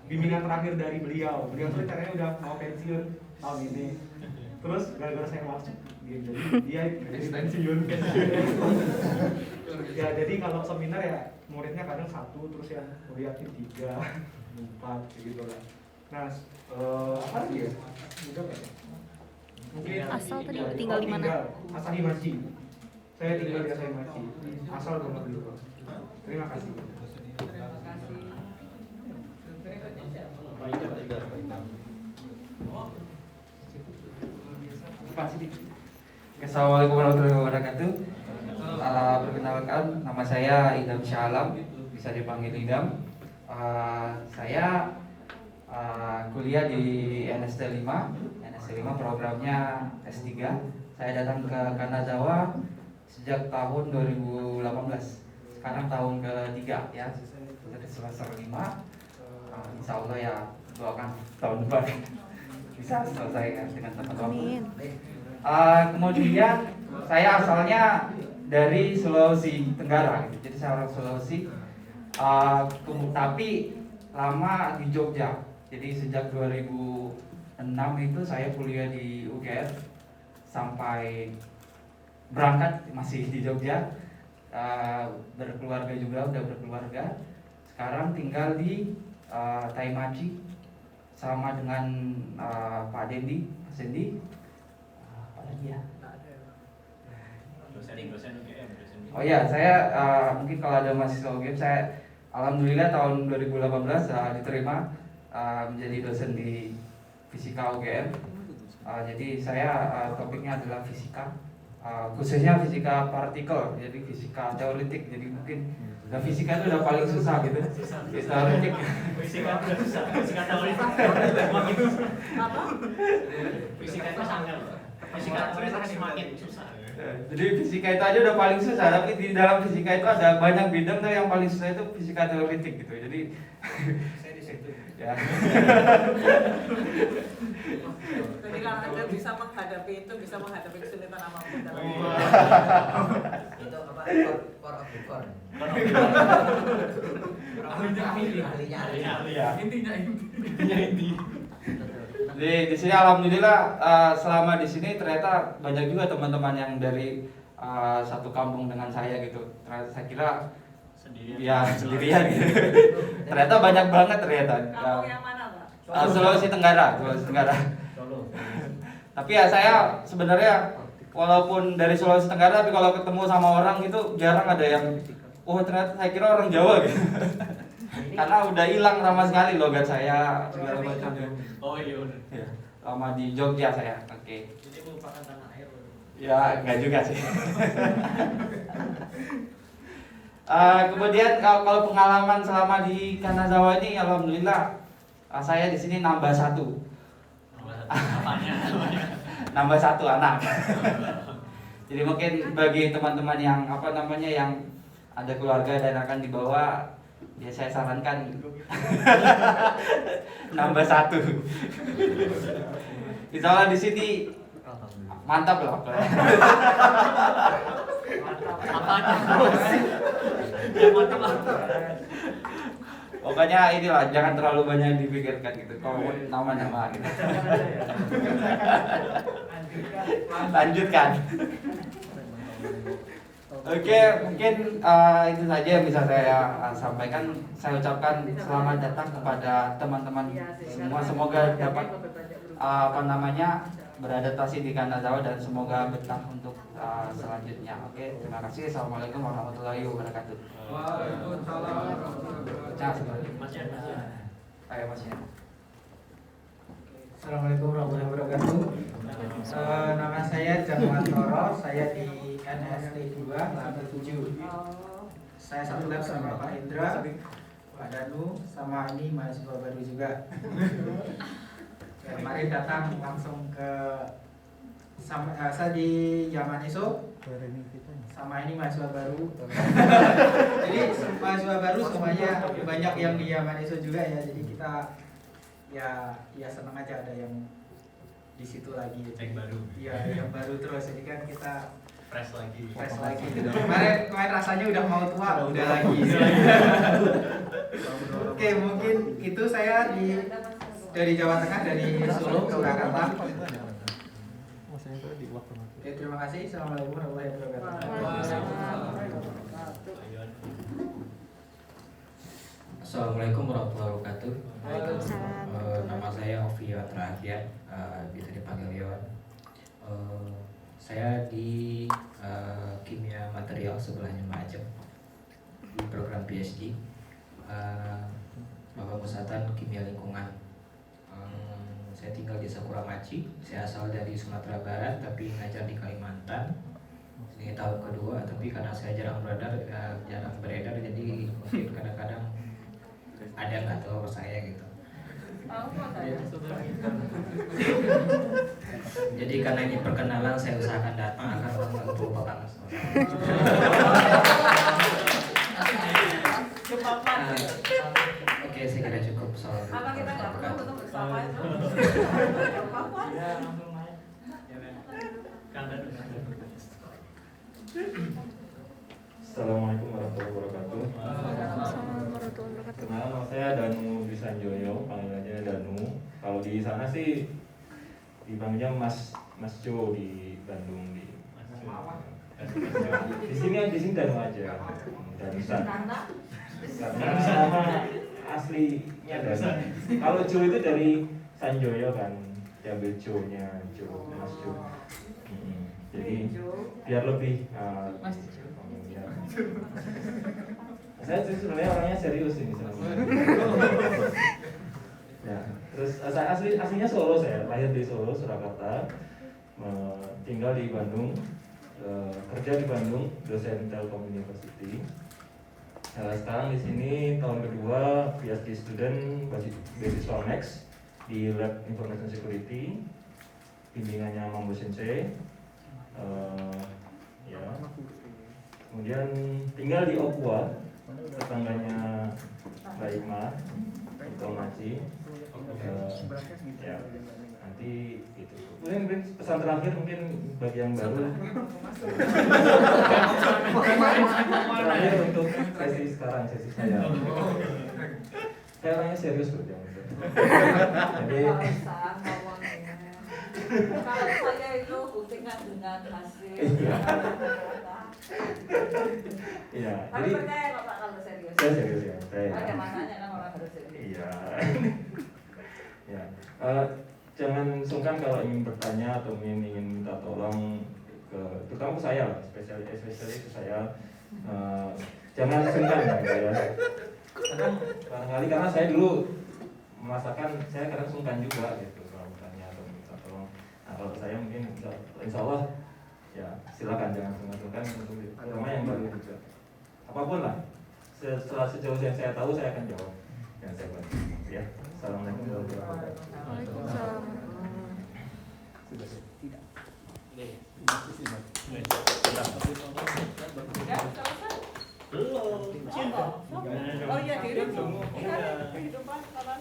bimbingan terakhir dari beliau tuh caranya udah mau pensiun tahun ini, terus gara-gara saya masuk gitu, jadi dia jadi pensiun. Ya jadi kalau seminar ya muridnya kadang 1, terus yang muridnya 3, 4 gitu lah. Nah apa lagi ya? Mungkin asal tadi tinggal di mana? Asahimachi. Saya tinggal di Asahimachi, asal Bangka Belitung. Terima kasih. Assalamualaikum warahmatullahi wabarakatuh. Perkenalkan, nama saya Idam Syalam, bisa dipanggil Idam. Saya kuliah di NST 5 programnya S3. Saya datang ke Kanazawa sejak tahun 2018. Sekarang tahun ke-3 ya, semester 5. Insya Allah ya, doakan tahun depan bisa selesai ya dengan tepat waktu. Kemudian saya asalnya dari Sulawesi Tenggara, gitu. Jadi saya orang Sulawesi, tapi lama di Jogja. Jadi sejak 2006 itu saya kuliah di UGM sampai berangkat masih di Jogja, berkeluarga juga, udah berkeluarga. Sekarang tinggal di Taimachi sama dengan Pak Dendi, Mas Dendi. Apa lagi ya? Dosen UGM. Oh ya, saya mungkin kalau ada mahasiswa UGM, saya alhamdulillah tahun 2018 diterima menjadi dosen di Fisika UGM. Jadi saya topiknya adalah fisika khususnya fisika partikel, jadi fisika teoretik. Jadi mungkin fisika itu udah paling susah gitu. Teoretik. Fisika udah susah, fisika teoretik. Apa? Fisika itu sangat. Fisika teoretik semakin susah. Jadi fisika itu aja udah paling susah, tapi di dalam fisika itu ada banyak bidang tuh yang paling susah itu fisika teoretik gitu. Jadi saya di situ. Ya. Jadi kalau Anda bisa menghadapi itu, bisa menghadapi kesulitan apapun dalam Itu apa? Core of the core. Intinya inti. Di sini alhamdulillah selama di sini ternyata banyak juga teman-teman yang dari satu kampung dengan saya gitu. Ternyata saya kira sendirian gitu. Ternyata banyak banget ternyata. Kampung yang mana, Pak? Sulawesi Tenggara. Tapi ya saya sebenarnya walaupun dari Sulawesi Tenggara, tapi kalau ketemu sama orang itu jarang ada yang ternyata saya kira orang Jawa gitu. Karena udah hilang sama sekali logat saya segala macam. Oh iya udah. Ya, lama di Jogja saya. Oke. Jadi merupakan tanah air. Ya, enggak juga sih. Kemudian kalau pengalaman selama di Kanazawa ini alhamdulillah saya di sini nambah satu. Nambah satu anak. Jadi mungkin bagi teman-teman yang yang ada keluarga dan akan dibawa, ya saya sarankan nambah satu. Insya Allah di sini mantap lah. Pokoknya inilah, jangan terlalu banyak dipikirkan gitu. Kalau nama gitu. Lanjutkan. Oke, mungkin itu saja yang bisa saya sampaikan. Saya ucapkan selamat datang kepada teman-teman semua. Semoga dapat beradaptasi di Kanazawa dan semoga betah untuk selanjutnya. Oke, terima kasih. Assalamualaikum warahmatullahi wabarakatuh. Assalamualaikum warahmatullahi wabarakatuh. Nama saya Janwantoro, saya di NST 2 lantai 7. Saya satu lab sama Pak Indra, Pak Danu, sama ini mahasiswa baru juga. Mari datang langsung ke saya di Yamaneso, sama ini mahasiswa baru. Jadi mahasiswa baru semuanya banyak yang di Yamaneso juga ya. Jadi kita ya senang aja ada yang di situ lagi. Yang baru. Iya, yang baru terus. Jadi kan kita fresh lagi. Kemarin rasanya udah mau tua, udah lagi. Oke, mungkin itu saya dari Jawa Tengah, dari Solo ke Surakarta. Oke, terima kasih. Assalamualaikum warahmatullahi wabarakatuh. Assalamualaikum warahmatullahi wabarakatuh. Nama saya Ovio Terakhir, bisa dipanggil Yon. Saya di kimia material sebelahnya Mbak Acem di program PhD, Bapak Musatan Kimia Lingkungan. Saya tinggal di Sakuramachi. Saya asal dari Sumatera Barat tapi ngajar di Kalimantan. Ini tahun kedua, tapi karena saya jarang beredar, jadi mungkin kadang-kadang ada yang nggak tahu saya gitu. Jadi karena ini perkenalan, saya usahakan datang agar orang nggak melupakan. Oke, saya kira cukup soal. Apa kita nggak perlu ketemu bersama itu? Assalamualaikum warahmatullahi wabarakatuh. Kenal, nama saya Danu Bisanjoyo, panggilannya Danu. Kalau di sana sih dipanggilnya Mas Jo di Bandung di. Di sini Danu aja. Danusan. Karena nama aslinya Danu. Kalau Jo itu dari Sanjoyo kan, diambil Jo-nya, Mas Jo. Jadi biar lebih saya sebenarnya orangnya serius ini ya, terus saya aslinya Solo, saya lahir di Solo, Surakarta, tinggal di Bandung kerja di Bandung, dosen Telkom University. Sekarang di sini tahun kedua PhD student beasiswa Max di Lab Information Security, bimbingannya Mambo Sensei. Ya. Kemudian tinggal di Opua, tetangganya Mbak Ikma, Maci. Ya, nanti itu. Mungkin pesan terakhir mungkin bagi yang baru. Terakhir untuk sesi sekarang, sesi saya. Saya orangnya serius loh, jangan. Jadi kalau saya itu buktikan dengan hasil. Iya. Tapi percaya kok Pak kalau serius. Saya serius ya. Ada masanya kan orang harus serius. Iya. Ya. Jangan sungkan kalau ingin bertanya atau ingin minta tolong terutama ke saya lah, especially ke saya. Jangan sungkan ya. Barangkali karena saya dulu merasakan saya kadang sungkan juga gitu kalau bertanya atau minta tolong. Nah kalau saya mungkin insya Allah ya silakan jangan sungkan terutama yang baru juga. Apapun lah, sejauh yang saya tahu saya akan jawab yang saya bantu. Ya, assalamualaikum warahmatullahi wabarakatuh. Oh iya,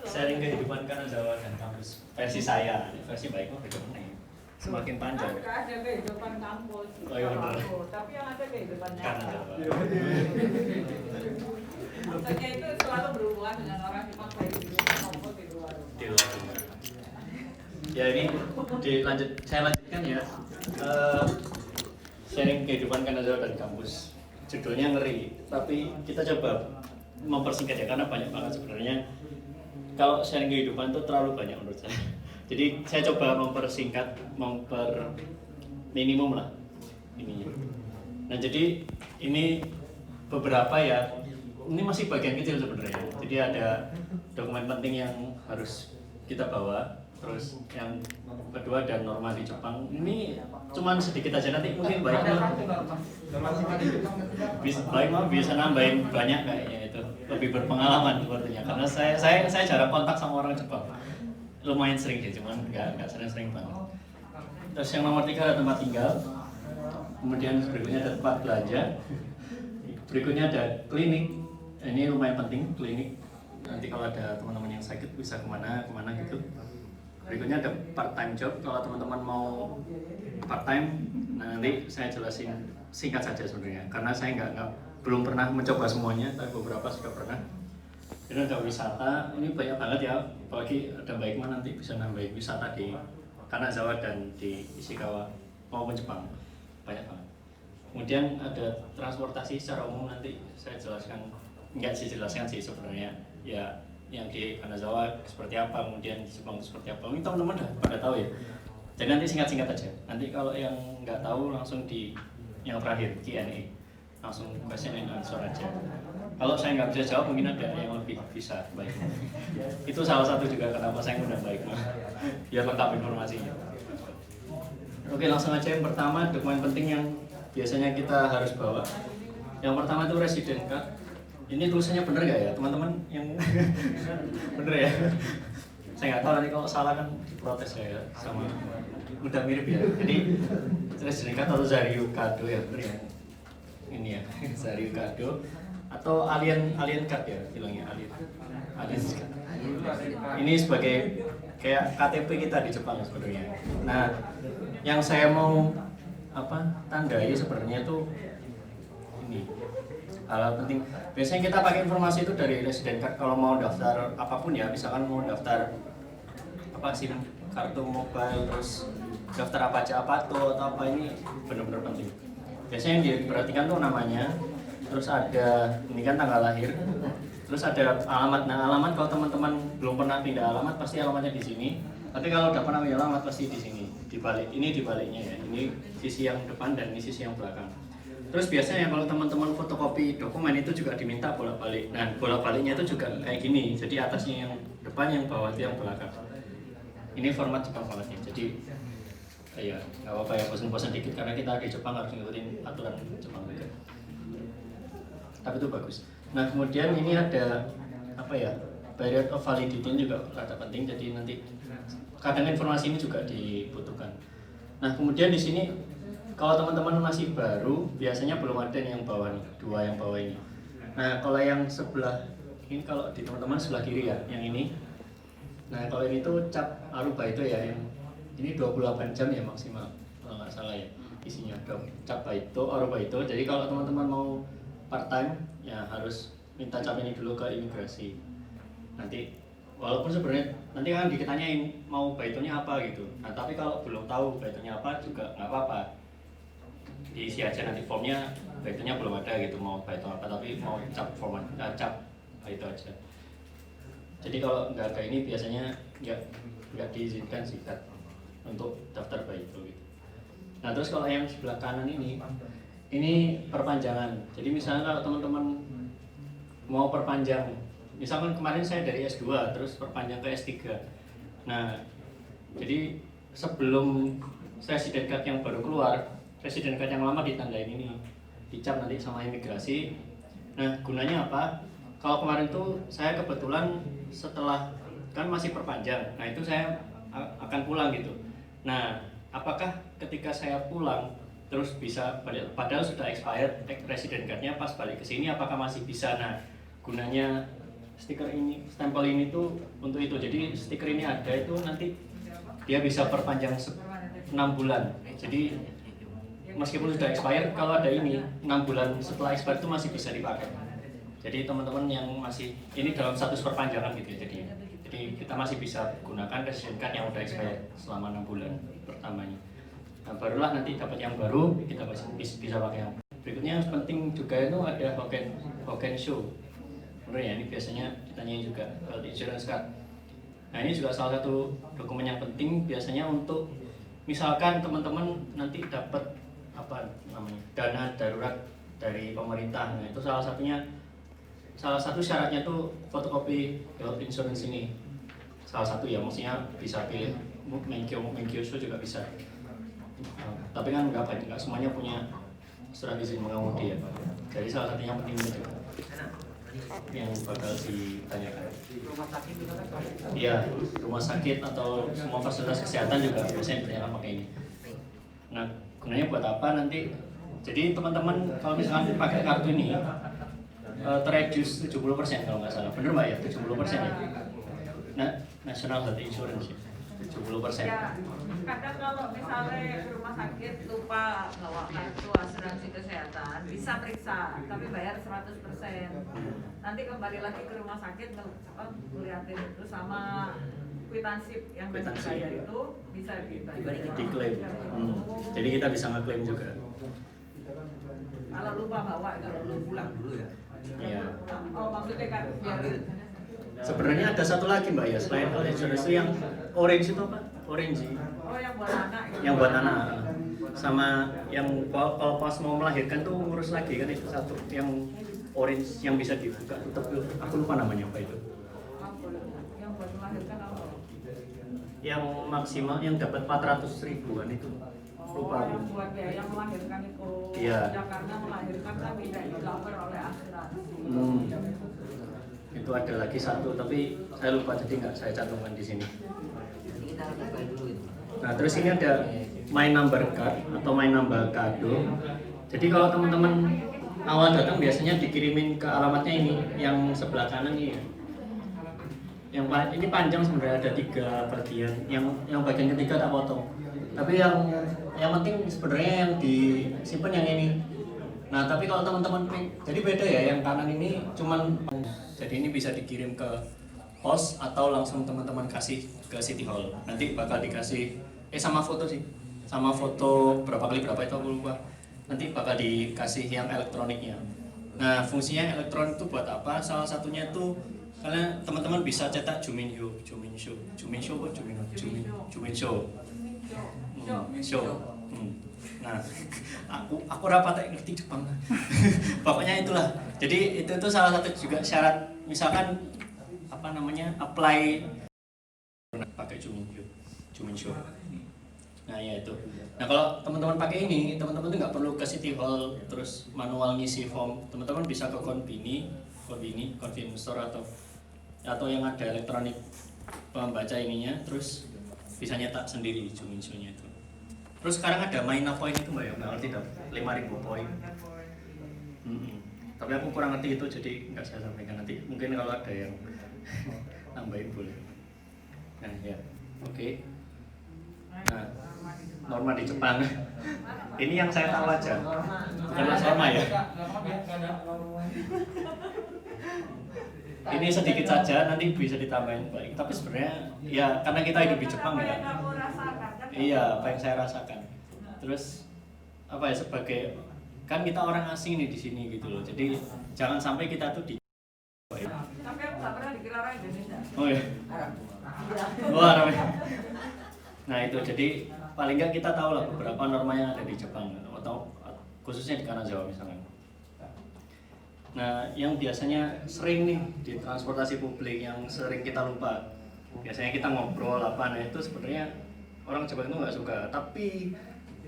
Sharing kehidupan Kanazawa dan kampus versi saya, versi Mbak Ikma bagaimana ya? Semakin panjang. Ada kehidupan kampus. Oh iya benar. Tapi yang ada kehidupan nyata. Kanazawa. Maksudnya itu selalu berhubungan dengan orang Jepang baik di rumah maupun di luar. Di luar rumah. Ya ini saya lanjutkan ya. Sharing kehidupan Kanazawa dan kampus. Judulnya ngeri, tapi kita coba mempersingkat ya karena banyak banget sebenarnya. Kalau sharing kehidupan itu terlalu banyak menurut saya. Jadi saya coba mempersingkat, minimum lah ininya. Nah jadi ini beberapa ya, ini masih bagian kecil sebenarnya. Jadi ada dokumen penting yang harus kita bawa. Terus yang kedua ada norma di Jepang. Ini cuman sedikit aja, nanti mungkin Baik bisa nambahin banyak kayaknya itu. Lebih berpengalaman sepertinya karena saya jarang kontak sama orang Jepang. Lumayan sering sih, cuman nggak sering-sering banget. Terus yang nomor 3 ada tempat tinggal. Kemudian berikutnya ada tempat belanja. Berikutnya ada klinik. Ini lumayan penting, klinik. Nanti kalau ada teman-teman yang sakit bisa kemana gitu. Berikutnya ada part-time job. Kalau teman-teman mau part-time, nanti saya jelasin singkat saja sebenarnya. Karena saya belum pernah mencoba semuanya, tapi beberapa sudah pernah. Ini ada wisata, ini banyak banget ya. Apalagi ada Mbak Ikma nanti bisa nambahin wisata di Kanazawa dan di Ishikawa maupun Jepang. Banyak banget. Kemudian ada transportasi secara umum, nanti saya jelaskan. Enggak sih jelaskan sih sebenarnya. Ya yang di Kanazawa seperti apa, kemudian di Jepang seperti apa. Ini teman-teman pada tahu ya. Jadi nanti singkat-singkat aja. Nanti kalau yang nggak tahu langsung di yang terakhir Q&A, langsung question and answer aja. Kalau saya nggak bisa jawab mungkin ada yang lebih bisa baik. Itu salah satu juga kenapa saya ngundang baik, biar lengkap informasinya. Oke langsung aja yang pertama dokumen penting yang biasanya kita harus bawa. Yang pertama itu resident card. Ini tulisannya bener gak ya teman-teman yang bener ya? Saya nggak tahu nanti kalau salah kan diprotes saya sama udah mirip ya. Jadi resident card atau Zaryu Kado ya bener ya. Ini ya Zaryu Kado atau alien card ya bilangnya alien card. Ini sebagai kayak KTP kita di Jepang sebenarnya. Nah yang saya mau tandai sebenarnya itu ini hal penting. Biasanya kita pakai informasi itu dari resident card kalau mau daftar apapun ya, misalkan mau daftar SIM kartu mobile, terus daftar apa aja atau apa, ini benar-benar penting. Biasanya yang diperhatikan tuh namanya, terus ada ini kan tanggal lahir, terus ada alamat. Nah alamat kalau teman-teman belum pernah pindah alamat pasti alamatnya di sini. Tapi kalau udah pernah pindah alamat pasti di sini. Dibalik ini dibaliknya ya. Ini sisi yang depan dan ini sisi yang belakang. Terus biasanya kalau teman-teman fotokopi dokumen itu juga diminta bolak-balik. Nah bolak-baliknya itu juga kayak gini. Jadi atasnya yang depan, yang bawah itu yang belakang. Ini format Jepang banget ya. Jadi ya nggak apa-apa ya, bosan-bosan dikit karena kita di Jepang harus ngikutin aturan Jepang juga. Tapi itu bagus. Nah kemudian ini ada apa ya, period of validity ini juga rada penting, jadi nanti kadang informasi ini juga dibutuhkan. Nah kemudian di sini kalau teman-teman masih baru biasanya belum ada yang bawah nih, 2 yang bawah ini. Nah kalau yang sebelah ini, kalau di teman-teman sebelah kiri ya, yang ini. Nah kalau ini tuh cap Aruba itu ya, yang ini 28 jam ya maksimal kalau nggak salah ya isinya, cap itu Aruba itu. Jadi kalau teman-teman mau part time ya harus minta cap ini dulu ke imigrasi. Nanti walaupun sebenarnya nanti kan ditanyain mau baitonya apa gitu. Nah tapi kalau belum tahu baitonya apa juga nggak apa-apa, diisi aja nanti formnya. Baitonya belum ada gitu mau baito apa, tapi mau cap format cap baito aja. Jadi kalau nggak ada ini biasanya nggak diizinkan sih untuk daftar baito gitu. Nah terus kalau yang sebelah kanan ini perpanjangan. Jadi misalnya kalau teman-teman mau perpanjang, misalkan kemarin saya dari S2 terus perpanjang ke S3. Nah jadi sebelum resident card yang baru keluar, resident card yang lama ditandain ini, dicap nanti sama imigrasi. Nah gunanya apa? Kalau kemarin tuh saya kebetulan setelah kan masih perpanjang, nah itu saya akan pulang gitu. Nah apakah ketika saya pulang terus bisa balik, padahal sudah expired resident cardnya, pas balik ke sini apakah masih bisa? Nah gunanya stiker ini, stempel ini tuh untuk itu. Jadi stiker ini ada itu nanti dia bisa perpanjang 6 bulan. Jadi meskipun sudah expired, kalau ada ini 6 bulan setelah expired itu masih bisa dipakai. Jadi teman-teman yang masih ini dalam status perpanjangan gitu ya, jadi kita masih bisa gunakan resident card yang udah expired selama 6 bulan pertamanya. Nah barulah nanti dapat yang baru kita bisa pakai yang berikutnya. Yang penting juga itu ada Hoken Show. Bener ya, ini biasanya ditanyain juga health insurance card. Nah ini juga salah satu dokumen yang penting biasanya untuk misalkan teman-teman nanti dapat apa namanya dana darurat dari pemerintah. Nah itu salah satu syaratnya tuh fotokopi health insurance ini. Salah satu ya, maksudnya bisa pilih Menkyo Show juga bisa. Tapi kan nggak semuanya punya surat izin mengemudi ya. Jadi salah satunya penting itu juga yang bakal ditanyakan. Rumah sakit juga kan? Iya, rumah sakit atau semua fasilitas kesehatan juga biasanya ditanyakan pakai ini. Nah, gunanya buat apa nanti? Jadi teman-teman kalau misalkan pakai kartu ini terreduce 70% kalau nggak salah. Bener Mbak ya? 70% ya? Nah, National Health Insurance ya? 70%. Ya, kadang kalau misalnya rumah sakit lupa bawa kartu asuransi kesehatan, bisa periksa, tapi bayar 100%. Nanti kembali lagi ke rumah sakit ngeliatin itu sama kwitansi yang dibayar itu bisa diklaim. Jadi kita bisa ngeklaim juga. Kalau lupa bawa, kalau belum pulang dulu ya. Iya. Oh maksudnya kan biar sebenarnya ada satu lagi Mbak ya, selain health insurance yang orange itu apa? Orange. Oh yang buat anak. Yang buat anak. Sama yang kalau pas mau melahirkan tuh ngurus lagi kan, itu satu yang orange yang bisa dibuka tutup. Aku lupa namanya apa itu. Yang buat melahirkan apa? Yang maksimal yang dapat 400.000 kan itu. Lupa aku. Yang buat biaya melahirkan itu. Iya. Ya karena melahirkan kan tidak di-cover oleh asuransi. Itu ada lagi satu, tapi saya lupa jadi nggak saya cantumkan di sini. Nah terus ini ada My Number Card atau My Number Kado. Jadi kalau teman-teman awal datang biasanya dikirimin ke alamatnya ini, yang sebelah kanan ini. Yang ini panjang sebenarnya, ada 3 bagian. Yang bagian ketiga tak potong. Tapi yang penting sebenarnya yang disimpan yang ini. Nah tapi kalau teman-teman jadi beda ya, yang kanan ini cuman, jadi ini bisa dikirim ke pos atau langsung teman-teman kasih ke City Hall. Nanti bakal dikasih sama foto sih, sama foto berapa kali berapa itu aku lupa. Nanti bakal dikasih yang elektroniknya. Nah fungsinya elektronik itu buat apa? Salah satunya tuh karena teman-teman bisa cetak Juminsho. Nah, aku rapat ngerti Jepang. Pokoknya itulah. Jadi itu tuh salah satu juga syarat. Misalkan apa namanya apply pakai Juminsho. Nah ya itu. Nah kalau teman-teman pakai ini, teman-teman tuh nggak perlu ke City Hall terus manual ngisi form. Teman-teman bisa ke convenience store atau yang ada elektronik pembaca ininya, terus bisa nyetak sendiri isunya itu. Terus sekarang ada Maina Point itu mbak ya, nggak ngerti dong, 5.000 poin. Tapi aku kurang ngerti itu, jadi nggak saya sampaikan nanti. Mungkin kalau ada yang nambahin boleh. Nah ya, oke. Nah, norma di Jepang. Ini yang saya tahu aja, bukan norma ya. Ini sedikit saja, nanti bisa ditambahin baik. Tapi sebenarnya ya karena kita hidup di Jepang ya. Iya, apa yang saya rasakan. Terus apa ya, sebagai kan kita orang asing nih di sini gitu loh. Jadi jangan sampai kita tuh di. Tapi aku nggak pernah dikira orang Indonesia. Oh ya. Wah, ramai. Nah itu jadi paling nggak kita tahu lah beberapa norma yang ada di Jepang atau khususnya di Kanazawa misalnya. Nah yang biasanya sering nih di transportasi publik yang sering kita lupa, biasanya kita ngobrol apa, nah itu sebenarnya orang Jepang itu nggak suka. Tapi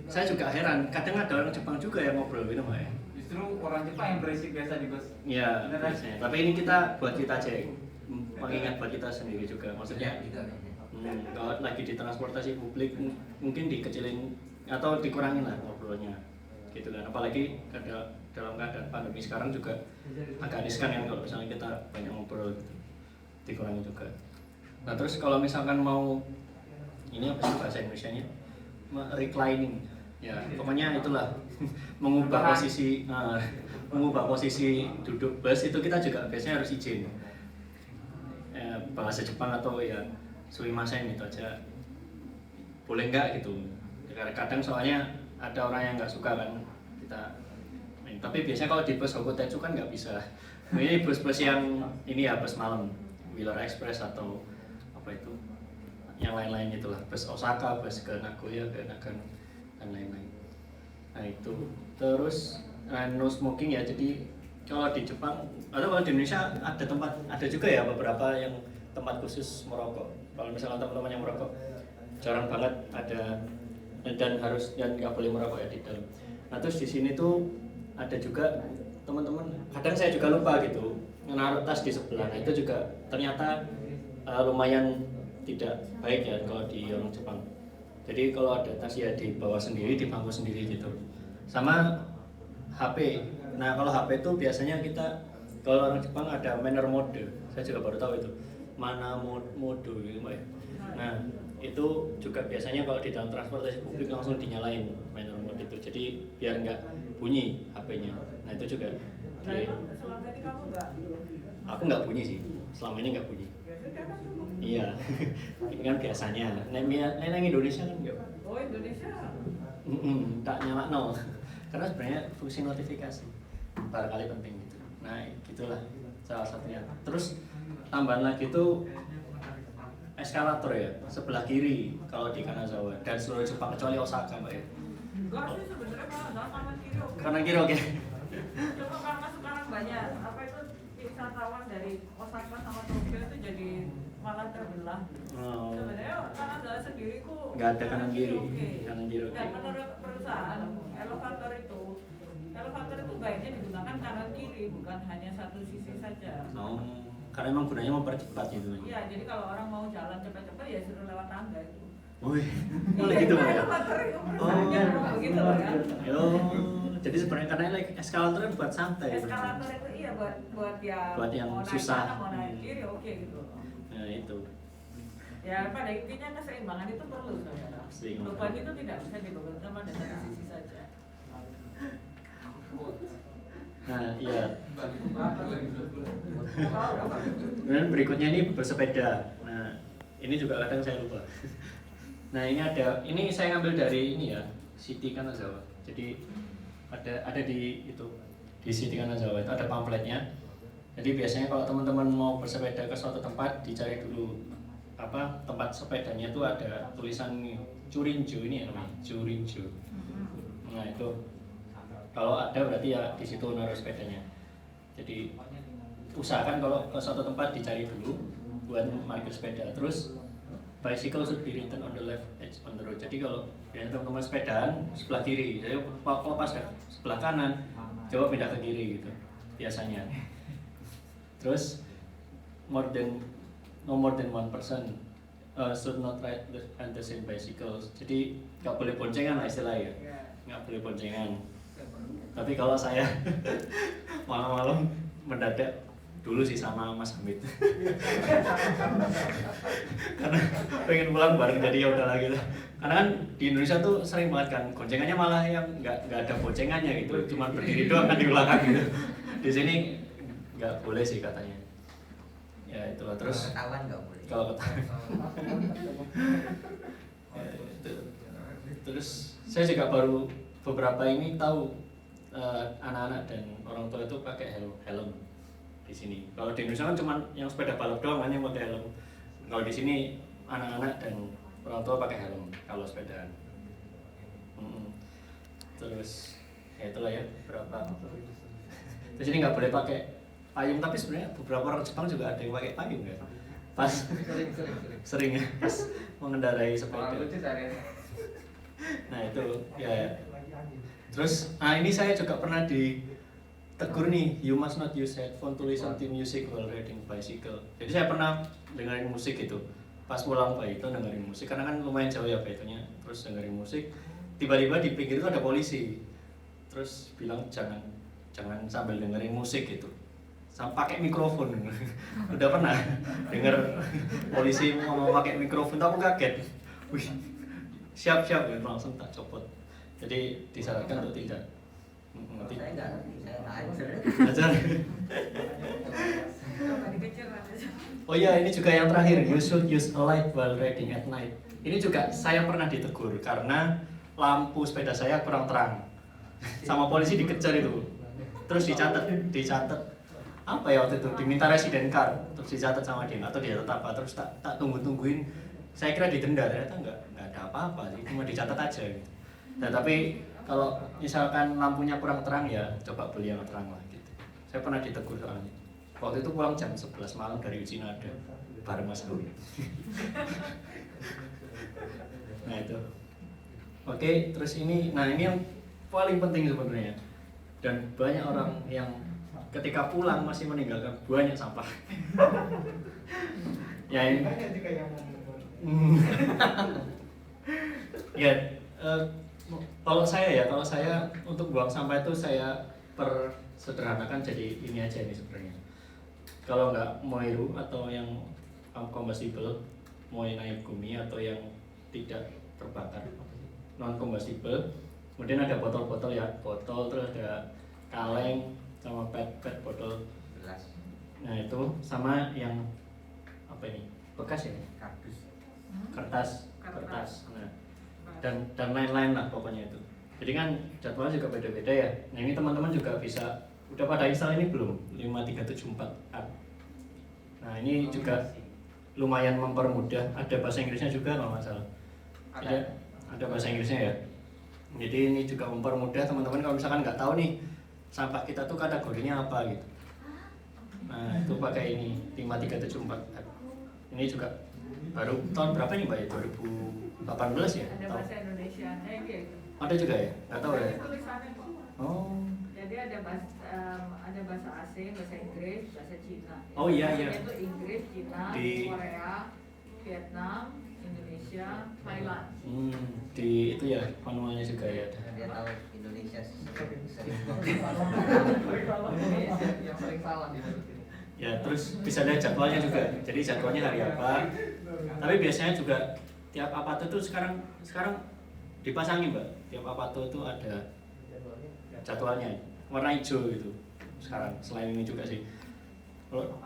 saya juga heran, kadang ada orang Jepang juga yang ngobrol gitu mbak ya. Justru orang Jepang yang berisik biasa di bus. Iya biasanya. Tapi ini kita buat kita cek, mengingat buat kita sendiri juga. Maksudnya kalau lagi di transportasi publik mungkin dikecilin atau dikurangin lah ngobrolnya gitu kan, apalagi dalam keadaan pandemi sekarang juga agak riskan kan kalau misalnya kita banyak ngobrol gitu, dikurangi juga. Nah terus kalau misalkan mau ini apa sih bahasa Indonesianya, reclining ya pokoknya itulah mengubah posisi duduk bus itu kita juga biasanya harus izin bahasa Jepang atau ya sumimasen gitu aja, boleh nggak gitu. Kadang soalnya ada orang yang nggak suka kan kita main. Tapi biasanya kalau di bus Hokutetsu kan nggak bisa. Ini bus-bus yang ini ya bus malam, Wheeler Express atau apa itu, yang lain-lain itulah, bus Osaka, bus ke Nagoya, ke Nagano dan lain-lain. Nah itu terus no smoking ya. Jadi kalau di Jepang atau kalau di Indonesia ada juga ya beberapa yang tempat khusus merokok. Kalau misalnya teman-teman yang merokok jarang banget ada dan nggak boleh merokok ya di dalam. Nah terus di sini tuh ada juga teman-teman, kadang saya juga lupa gitu menaruh tas di sebelah. Nah itu juga ternyata lumayan tidak baik ya kalau di orang Jepang. Jadi kalau ada tas ya dibawa sendiri, di bangku sendiri gitu. Sama HP. Nah kalau HP itu biasanya kita, kalau orang Jepang ada manner mode. Saya juga baru tahu itu mana mode gitu mbak ya. Nah itu juga biasanya kalau di dalam transportasi publik langsung dinyalain manner mode itu, jadi biar nggak bunyi HP-nya. Nah itu juga. Selama ini kamu nggak? Aku nggak bunyi sih, selama ini nggak bunyi. Iya, ini kan biasanya. Neng Indonesia kan nggak. Oh Indonesia? Tak nyala nol, karena sebenarnya fungsi notifikasi barangkali penting gitu. Nah gitulah salah satunya. Terus tambahan lagi tuh eskalator ya, sebelah kiri kalau di Kanazawa dan seluruh Jepang kecuali Osaka mbak ya. Enggak sih sebenarnya kalau kanan kiri oke. Kanan kiri oke. Cuma karena sekarang banyak apa itu wisatawan dari Osaka sama Tokyo itu jadi malah terbelah. Oh. Sebenarnya Kanazawa sendiri ku nggak ada kanan kiri. oke. Kanan kiri oke. Dan menurut perusahaan elevator itu baiknya digunakan kanan kiri, bukan hanya satu sisi saja. Oh. Karena emang gunanya mempercepat gitu. Iya, jadi kalau orang mau jalan cepat-cepat ya suruh lewat tangga itu. Wih, boleh gitu mbak ya? Oh, begitu loh kan? Jadi sebenarnya karena eskalator kan buat santai. Eskalator itu iya buat yang mau naik susah. kanan, mau naik kiri oke gitu. Ya itu. Ya pada intinya keseimbangan itu perlu saudara. Beban itu tidak bisa dibebankan pada satu sisi saja. Nah iya. Dan berikutnya ini bersepeda. Nah ini juga kadang saya lupa. Nah ini saya ngambil dari ini ya, City Kanazawa. Jadi ada di City Kanazawa itu ada pamfletnya. Jadi biasanya kalau teman-teman mau bersepeda ke suatu tempat, dicari dulu apa tempat sepedanya itu ada tulisan Churinju ini ya namanya, Churinju. Nah itu kalau ada berarti ya di situ naruh sepedanya. Jadi usahakan kalau ke suatu tempat dicari dulu buat parkir sepeda. Terus bicycle should be written on the left edge on the road. Jadi kalau biasanya teman-teman sepedaan sebelah kiri, jadi kalau pas sebelah kanan, coba pindah ke kiri gitu biasanya. Terus no more than one person should not ride on the same bicycle. Jadi nggak boleh boncengan lah istilahnya, nggak boleh boncengan. Tapi kalau saya malam-malam mendadak dulu sih sama Mas Hamid karena pengen pulang bareng, jadi ya udahlah gitu. Karena kan di Indonesia tuh sering banget kan goncengannya malah yang nggak ada boncengannya gitu, cuma berdiri doang kan di belakang gitu. Di sini nggak boleh sih katanya. Ya itulah. Terus ketahuan nggak boleh. Kalau ketahuan. Ya, itu. Terus saya juga baru beberapa ini tahu anak-anak dan orang tua itu pakai helm di sini. Kalau di Indonesia kan cuma yang sepeda balap doang kan yang pakai helm. Kalau di sini anak-anak dan orang tua pakai helm kalau sepedaan. Terus ya itulah ya berapa. Terus ini nggak boleh pakai payung, tapi sebenarnya beberapa orang Jepang juga ada yang pakai payung ya. Pas sering ya pas mengendarai sepeda. Nah itu ya. Terus ini saya juga pernah ditegur nih, you must not use headphone to listen to music while riding bicycle. Jadi saya pernah dengerin musik gitu, pas pulang Pak itu dengerin musik, karena kan lumayan jauh ya Pak itunya. Terus dengerin musik, tiba-tiba di pinggir itu ada polisi, terus bilang jangan sambil dengerin musik gitu, pakai mikrofon. Udah pernah denger polisi mau pakai mikrofon, aku kaget. Wih, siap gitu, langsung tak copot. Jadi disarankan untuk tidak. Saya nggak ngerti, saya ajar. Oh iya, ini juga yang terakhir, you should use a light while riding at night. Ini juga saya pernah ditegur karena lampu sepeda saya kurang terang. Sama polisi dikejar itu. Terus dicatat apa ya waktu itu, diminta resident card, terus dicatat sama dia atau dia tetap apa, terus tak tungguin. Saya kira didenda, ternyata nggak ada apa-apa sih, cuma dicatat aja gitu. Nah tapi kalau misalkan lampunya kurang terang ya coba beli yang terang lah gitu. Saya pernah ditegur soalnya. Waktu itu pulang jam 11 malam dari uji nada bareng Mas Hawi. Nah itu. Oke, terus ini yang paling penting sebenarnya. Dan banyak orang yang ketika pulang masih meninggalkan banyak sampah. Ya ini. Ya. Kalau saya untuk buang sampah itu saya sederhanakan jadi ini aja ini sebenarnya. Kalau nggak moiru atau yang combustible, moinayagumi atau yang tidak terbakar, non combustible. Kemudian ada botol-botol ya, botol, terus ada kaleng sama pet botol gelas. Nah itu sama yang apa ini? Bekas ini? Kertas. Nah, dan lain-lain lah pokoknya itu. Jadi kan jadwalnya juga beda-beda ya. Nah ini teman-teman juga bisa, udah pada install ini belum? 5374 app. Nah ini juga lumayan mempermudah. Ada bahasa Inggrisnya juga kalau nggak salah. Ada bahasa Inggrisnya ya. Jadi ini juga mempermudah teman-teman kalau misalkan nggak tahu nih sampah kita tuh kategorinya apa gitu. Nah itu pakai ini 5374 app. Ini juga baru tahun berapa nih Mbak ya? 2018 ya? Ada bahasa Indonesia gitu. Ada juga ya? Nggak tahu ya? Tulisannya kok. Oh. Jadi ada bahasa asing, bahasa Inggris, bahasa Cina. Oh iya. Itu Inggris, Cina, Korea, Vietnam, Indonesia, Thailand. Di itu ya manualnya juga ya. Dia tahu Indonesia sering yang sering salah gitu. Ya terus bisa lihat jadwalnya juga. Jadi jadwalnya hari apa. Tapi biasanya juga tiap Apato itu sekarang dipasangin Mbak. Tiap Apato itu ada jadwalnya warna hijau gitu. Sekarang selain ini juga sih.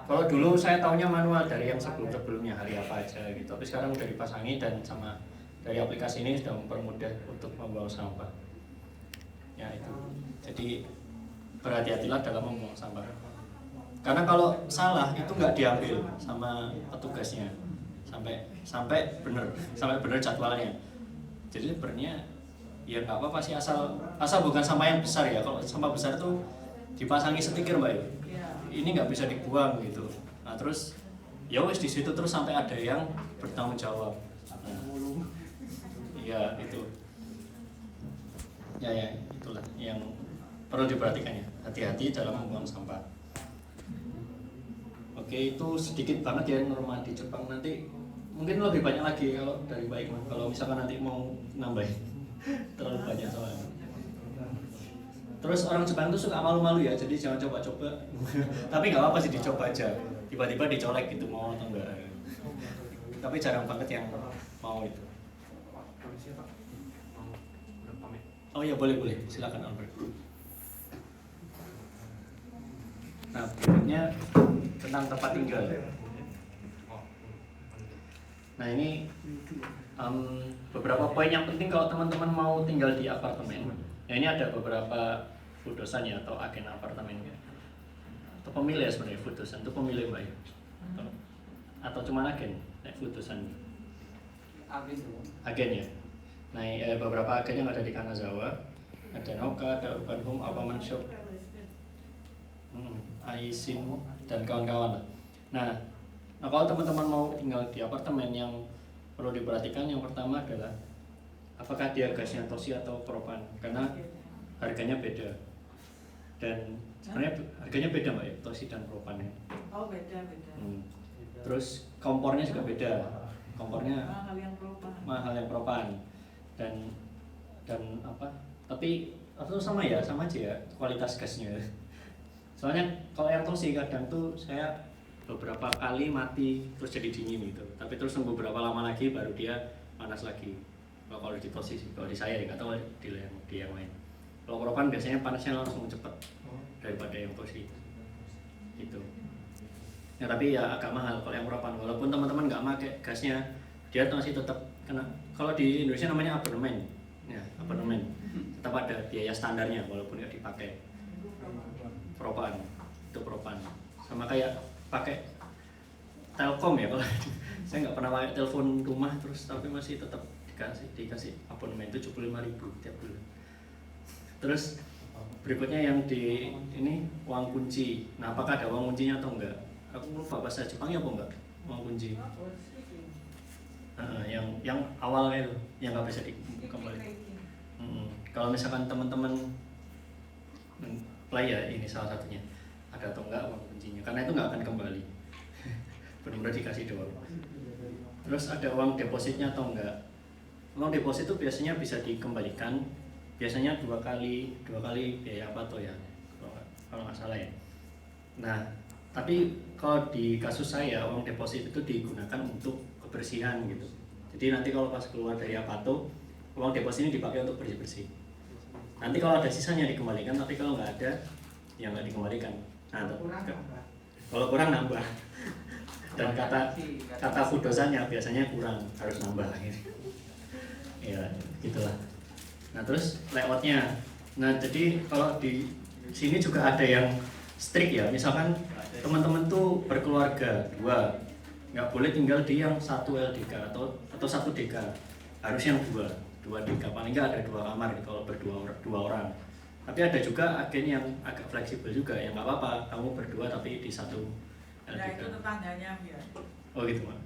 Kalau dulu saya taunya manual dari yang sebelumnya hari apa aja gitu. Tapi sekarang udah dipasangi dan sama dari aplikasi ini sudah mempermudah untuk membuang sampah. Ya itu. Jadi berhati-hatilah dalam membuang sampah. Karena kalau salah itu nggak diambil sama petugasnya sampai benar jadwalnya. Jadi sebenarnya ya nggak apa-apa sih asal bukan sampah yang besar ya. Kalau sampah besar tuh dipasangi stiker Mbak ya. Ini nggak bisa dibuang gitu. Nah terus ya wes di situ terus sampai ada yang bertanggung jawab. Iya itu. Ya itulah yang perlu diperhatikan ya. Hati-hati dalam membuang sampah. Oke, itu sedikit banget ya norma di Jepang. Nanti mungkin lebih banyak lagi kalau dari Pak Iqbal. Kalau misalkan nanti mau nambahin terlalu banyak soalnya. Terus orang Jepang itu suka malu-malu ya, jadi jangan coba-coba. Tapi nggak apa-apa sih, dicoba aja. Tiba-tiba dicolek gitu, mau atau enggak. Tapi jarang banget yang mau itu. Oh iya, boleh, silakan Albert. Nah, berikutnya tentang tempat tinggal. Nah ini beberapa poin yang penting kalau teman-teman mau tinggal di apartemen. Ya ini ada beberapa fudosan ya, atau agen apartemen ya. Atau pemilih ya sebenarnya, fudosan itu pemilih Mbak ya? Atau cuma agen, fudosan? Agen ya. Nah beberapa agen yang ada di Kanazawa, ada Noka, ada Urban Home, Apartment Shop, Aisin dan kawan-kawan. Nah kalau teman-teman mau tinggal di apartemen, yang perlu diperhatikan yang pertama adalah apakah dia gasnya tosi atau propan, karena harganya beda. Dan sebenarnya harganya beda Mbak ya, tosi dan propan ya. Oh beda. Terus kompornya juga beda. Kompornya mahal yang propan. Dan apa? Tapi itu sama aja ya kualitas gasnya. Soalnya kalau yang tosi kadang tuh saya beberapa kali mati terus jadi dingin gitu. Tapi terus nunggu beberapa lama lagi baru dia panas lagi. Kalau di tosi sih, kalau di saya ya nggak tahu di yang lain. Kalau propan biasanya panasnya langsung cepet daripada yang tosi. Gitu. Ya tapi ya agak mahal kalau yang propan. Walaupun teman-teman nggak pakai gasnya, dia masih tetap kena. Kalau di Indonesia namanya abonemen. Ya, abonemen. Tetap ada biaya standarnya walaupun nggak dipakai. Propan, itu propan. Sama kayak pakai Telkom ya, kalau saya nggak pernah pakai telepon rumah terus tapi masih tetap dikasih abonemen 75.000 tiap bulan. Terus berikutnya yang di ini uang kunci. Nah apakah ada uang kuncinya atau enggak? Aku lupa bahasa Jepangnya apa enggak uang kunci. Yang awalnya itu yang nggak bisa dikembali. Kalau misalkan teman-teman play ya, ini salah satunya ada atau enggak uang kuncinya, karena itu nggak akan kembali. Benar-benar dikasih doang. Terus ada uang depositnya atau enggak? Uang deposit itu biasanya bisa dikembalikan, biasanya dua kali biaya apa tuh ya, kalau nggak salah ya. Nah tapi kalau di kasus saya uang deposit itu digunakan untuk kebersihan gitu. Jadi nanti kalau pas keluar dari Apato, uang deposit ini dipakai untuk bersih-bersih. Nanti kalau ada sisanya dikembalikan, tapi kalau nggak ada ya nggak dikembalikan. Nah kalau kurang nambah. Dan kata fudosannya biasanya kurang, harus nambah gitu. Ya gitulah. Nah terus layoutnya, nah jadi kalau di sini juga ada yang strict ya, misalkan teman-teman tuh berkeluarga 2, nggak boleh tinggal di yang 1 LDK atau 1 DK, harus yang 2 DK, paling nggak ada 2 kamar gitu kalau berdua orang. Tapi ada juga agen yang agak fleksibel juga, yang nggak apa-apa kamu berdua tapi di 1 LDK. Nah itu tetangganya biar. Oh gitu Mak.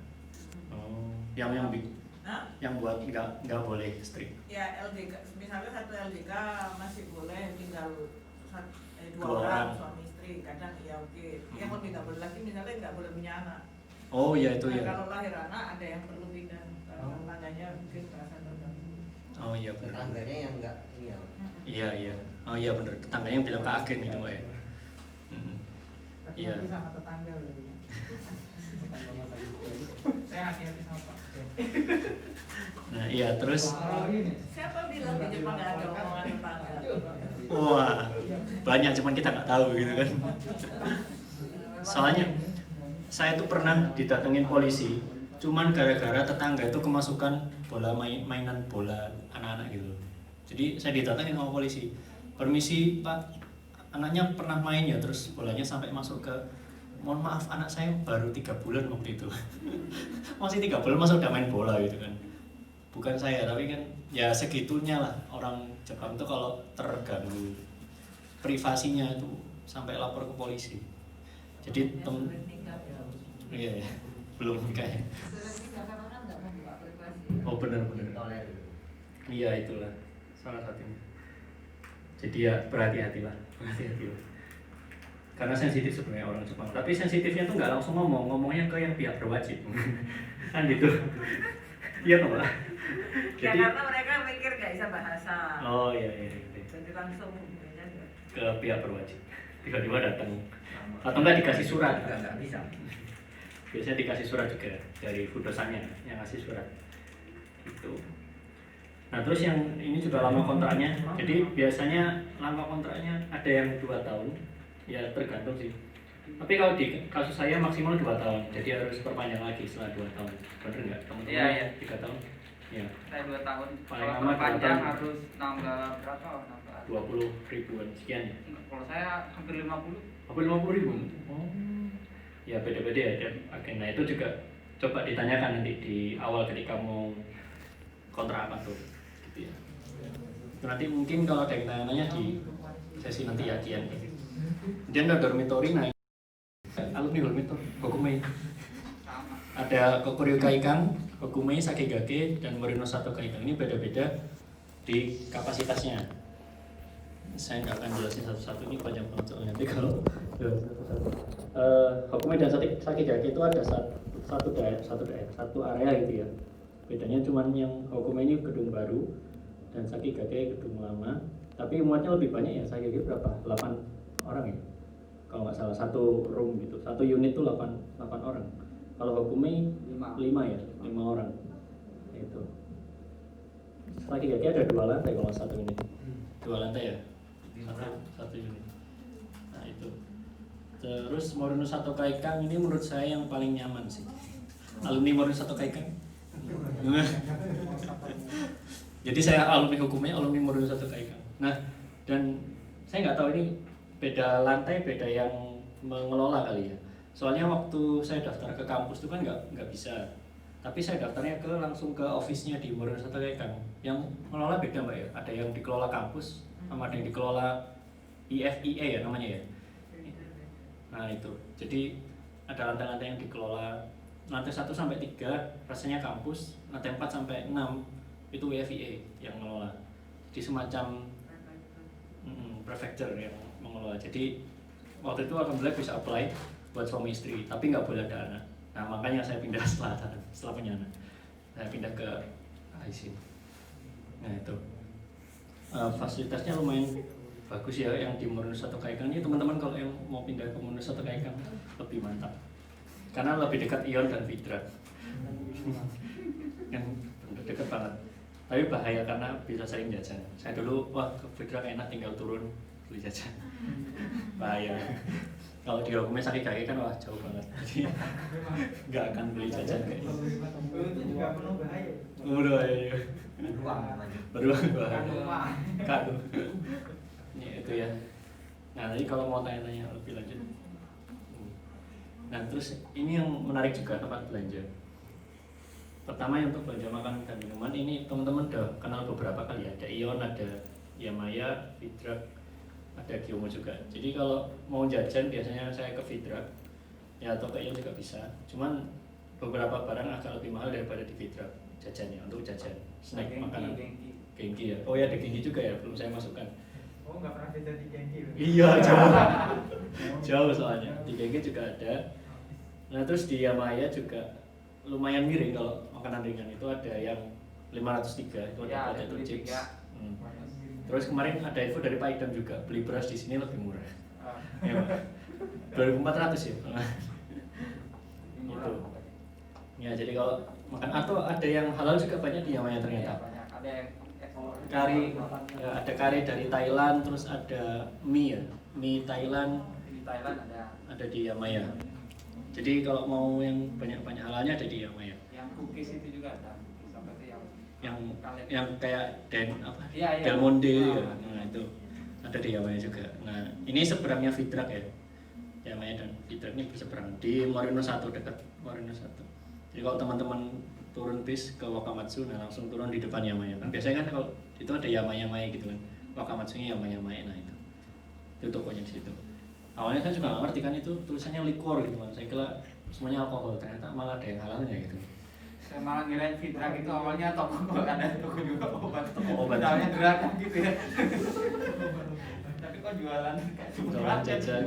Oh, yang buat nggak boleh strict. Ya LDK, misalnya 1 LDK masih boleh tinggal 2 Dua orang orang. suami istri, kadang ya oke. Yang lebih nggak boleh lagi misalnya nggak boleh punya anak. Oh iya itu Nah, ya. kalau lahir anak ada yang perlu pindah, tetangganya mungkin terasa terganggu. Oh iya benar. Tetangganya yang enggak ini ya. Iya. Oh iya benar. Tetangganya yang bilang ke agen itu Mbak ya. Iya. Hati-hati sama tetangga berarti. Saya hati-hati sama Pak. Nah iya terus. Siapa bilang di Jepang nggak ada omongan tetangga? Wah banyak, cuman kita nggak tahu gitu kan. Soalnya saya tuh pernah didatengin polisi, cuman gara-gara tetangga itu kemasukan mainan bola anak-anak gitu. Jadi saya didatengin sama polisi. Permisi Pak, anaknya pernah main ya, terus bolanya sampai masuk ke, mohon maaf anak saya baru 3 bulan waktu itu. Masih 3 bulan masa udah main bola gitu kan. Bukan saya, tapi kan ya segitunya lah orang Jepang itu kalau terganggu privasinya itu sampai lapor ke polisi. Jadi iya ya, belum kayak. Oh benar-benar. Iya itulah salah satunya. Jadi ya berhati-hatilah. Karena sensitif sebenarnya orang Jepang. Tapi sensitifnya tuh nggak langsung ngomongnya ke yang pihak berwajib. Kan gitu. Iya toh Pak? Ya karena mereka mikir nggak bisa bahasa. Oh iya. Jadi langsung ke pihak berwajib. Tiba-tiba datang. Atau nggak dikasih surat juga nggak bisa. Biasanya dikasih surat juga dari fudosannya yang ngasih surat. Itu. Nah terus yang ini juga lama kontraknya. Jadi biasanya lama kontraknya ada yang 2 tahun. Ya tergantung sih. Tapi kalau di kasus saya maksimal 2 tahun. Jadi harus perpanjang lagi setelah 2 tahun. Bener nggak? Teman-teman Iya. 3 tahun. Iya. Saya 2 tahun. Paling Kalau lama 2 perpanjang tahun. harus nambah berapa? Nambah 20 ribuan sekian ya. Kalau saya hampir 50. Hampir 50 ribu. Oh. Ya beda-beda ya. Oke, nah itu juga coba ditanyakan nanti di awal ketika mau kontrak apa tuh. Gitu ya. Itu nanti mungkin kalau ada yang tanya-tanya di sesi nanti ya Kian. Dia ada dormitory, nah alumni dormitory Kokumei. Ada Kokuryu Kaikan, Kokumei, Sakigake, dan Morino Sato Kaikan. Ini beda-beda di kapasitasnya. Saya nggak akan jelasin satu-satu, ini panjang banget soalnya. Nanti kalau Kokumei dan Sakigake itu ada satu area gitu ya. Bedanya cuman yang Kokumei ini gedung baru dan Sakigake gedung lama. Tapi muatnya lebih banyak ya. Sakigake berapa? 8 orang ya. Kalau nggak salah satu room gitu. Satu unit tuh 8 orang. Kalau Kokumei 5 ya, 5 orang. Itu. Sakigake ada 2 lantai kalau satu unit. 2 lantai ya. Satu unit. Nah itu. Terus Morino Sato Kaikan ini menurut saya yang paling nyaman sih. Alumni Morino Sato Kaikan. Jadi saya alumni hukumnya, alumni Morino Sato Kaikan. Nah, dan saya nggak tahu ini beda lantai, beda yang mengelola kali ya. Soalnya waktu saya daftar ke kampus itu kan nggak bisa. Tapi saya daftarnya langsung ke office-nya di Morino Sato Kaikan. Yang mengelola beda mbak ya. Ada yang dikelola kampus, sama ada yang dikelola IFIA ya namanya ya. Nah itu, jadi ada lantai-lantai yang dikelola lantai 1 sampai 3 rasanya kampus, lantai 4 sampai 6 itu IFIA yang mengelola. Jadi semacam prefecture yang mengelola. Jadi waktu itu alhamdulillah bisa apply buat suami istri, tapi nggak boleh ada anak. Nah makanya saya pindah setelah punya anak, saya pindah ke IC. Nah itu. Fasilitasnya lumayan bagus ya yang di Morino Sato Kaikan ini. Teman-teman kalau yang mau pindah ke Morino Sato Kaikan lebih mantap karena lebih dekat Ion dan Vidra yang dekat banget, tapi bahaya karena bisa sering jajan. Saya dulu wah ke Vidra enak tinggal turun beli jajan, bahaya. Kalau di Hokume Sakigake kan wah jauh banget, jadi nggak akan beli jajan kayak gitu. Itu juga penuh bahaya. Bahaya. Beruang kado. Ya itu ya. Nah tadi kalau mau tanya-tanya lebih lanjut. Nah terus ini yang menarik juga tempat belanja. Pertama yang untuk belanja makanan dan minuman ini teman-teman udah kenal beberapa kali ya. Ada Ion, ada Yamaya, Vidra, ada Gyomo juga. Jadi kalau mau jajan biasanya saya ke Vidra ya atau ke Ion juga bisa. Cuman beberapa barang agak lebih mahal daripada di Vidra jajannya untuk jajan snack makanan. Genki ya. Oh ya ada Genki juga ya, belum saya masukkan. Oh nggak pernah beda di Genki. Iya jauh. Jauh soalnya. Di Genki juga ada. Nah terus di Yamaya juga lumayan miring kalau makanan ringan itu ada yang 503 itu ada potato chips. Terus kemarin ada info dari Pak Idam juga beli beras di sini lebih murah. Ya, 2.400 ya. Gitu. Ya jadi kalau makan atau ada yang halal juga banyak di Yamaya ternyata. Ada yang Kari ya, ada kari dari Thailand, terus ada mie ya, mie Thailand. Di Thailand ada di Yamaya. Jadi kalau mau yang banyak halalnya ada di Yamaya. Yang cookies itu juga ada. Sampai itu yang kayak Del Iya. Monde ya. Nah itu ada di Yamaya juga. Nah ini seberangnya Vidrak ya. Yamaya dan Vidrak ini berseberang di Morino 1 dekat Morino 1. Jadi kalau teman-teman turun bis ke Wakamatsu, nah langsung turun di depan Yamaya. Kan biasanya kan kalau itu ada Yamaya gitu kan. Wakamatsunya Yamaya, nah itu. Itu tokonya di situ. Awalnya saya juga nggak ngerti kan itu tulisannya liquor gitu kan. Saya kira semuanya alkohol, ternyata malah ada yang halalnya gitu. Saya malah ngirain Fitra itu awalnya toko ada toko juga obat. Toko obat. Misalnya gerakan gitu ya. Tapi kok jualan kayak Jualan jajan.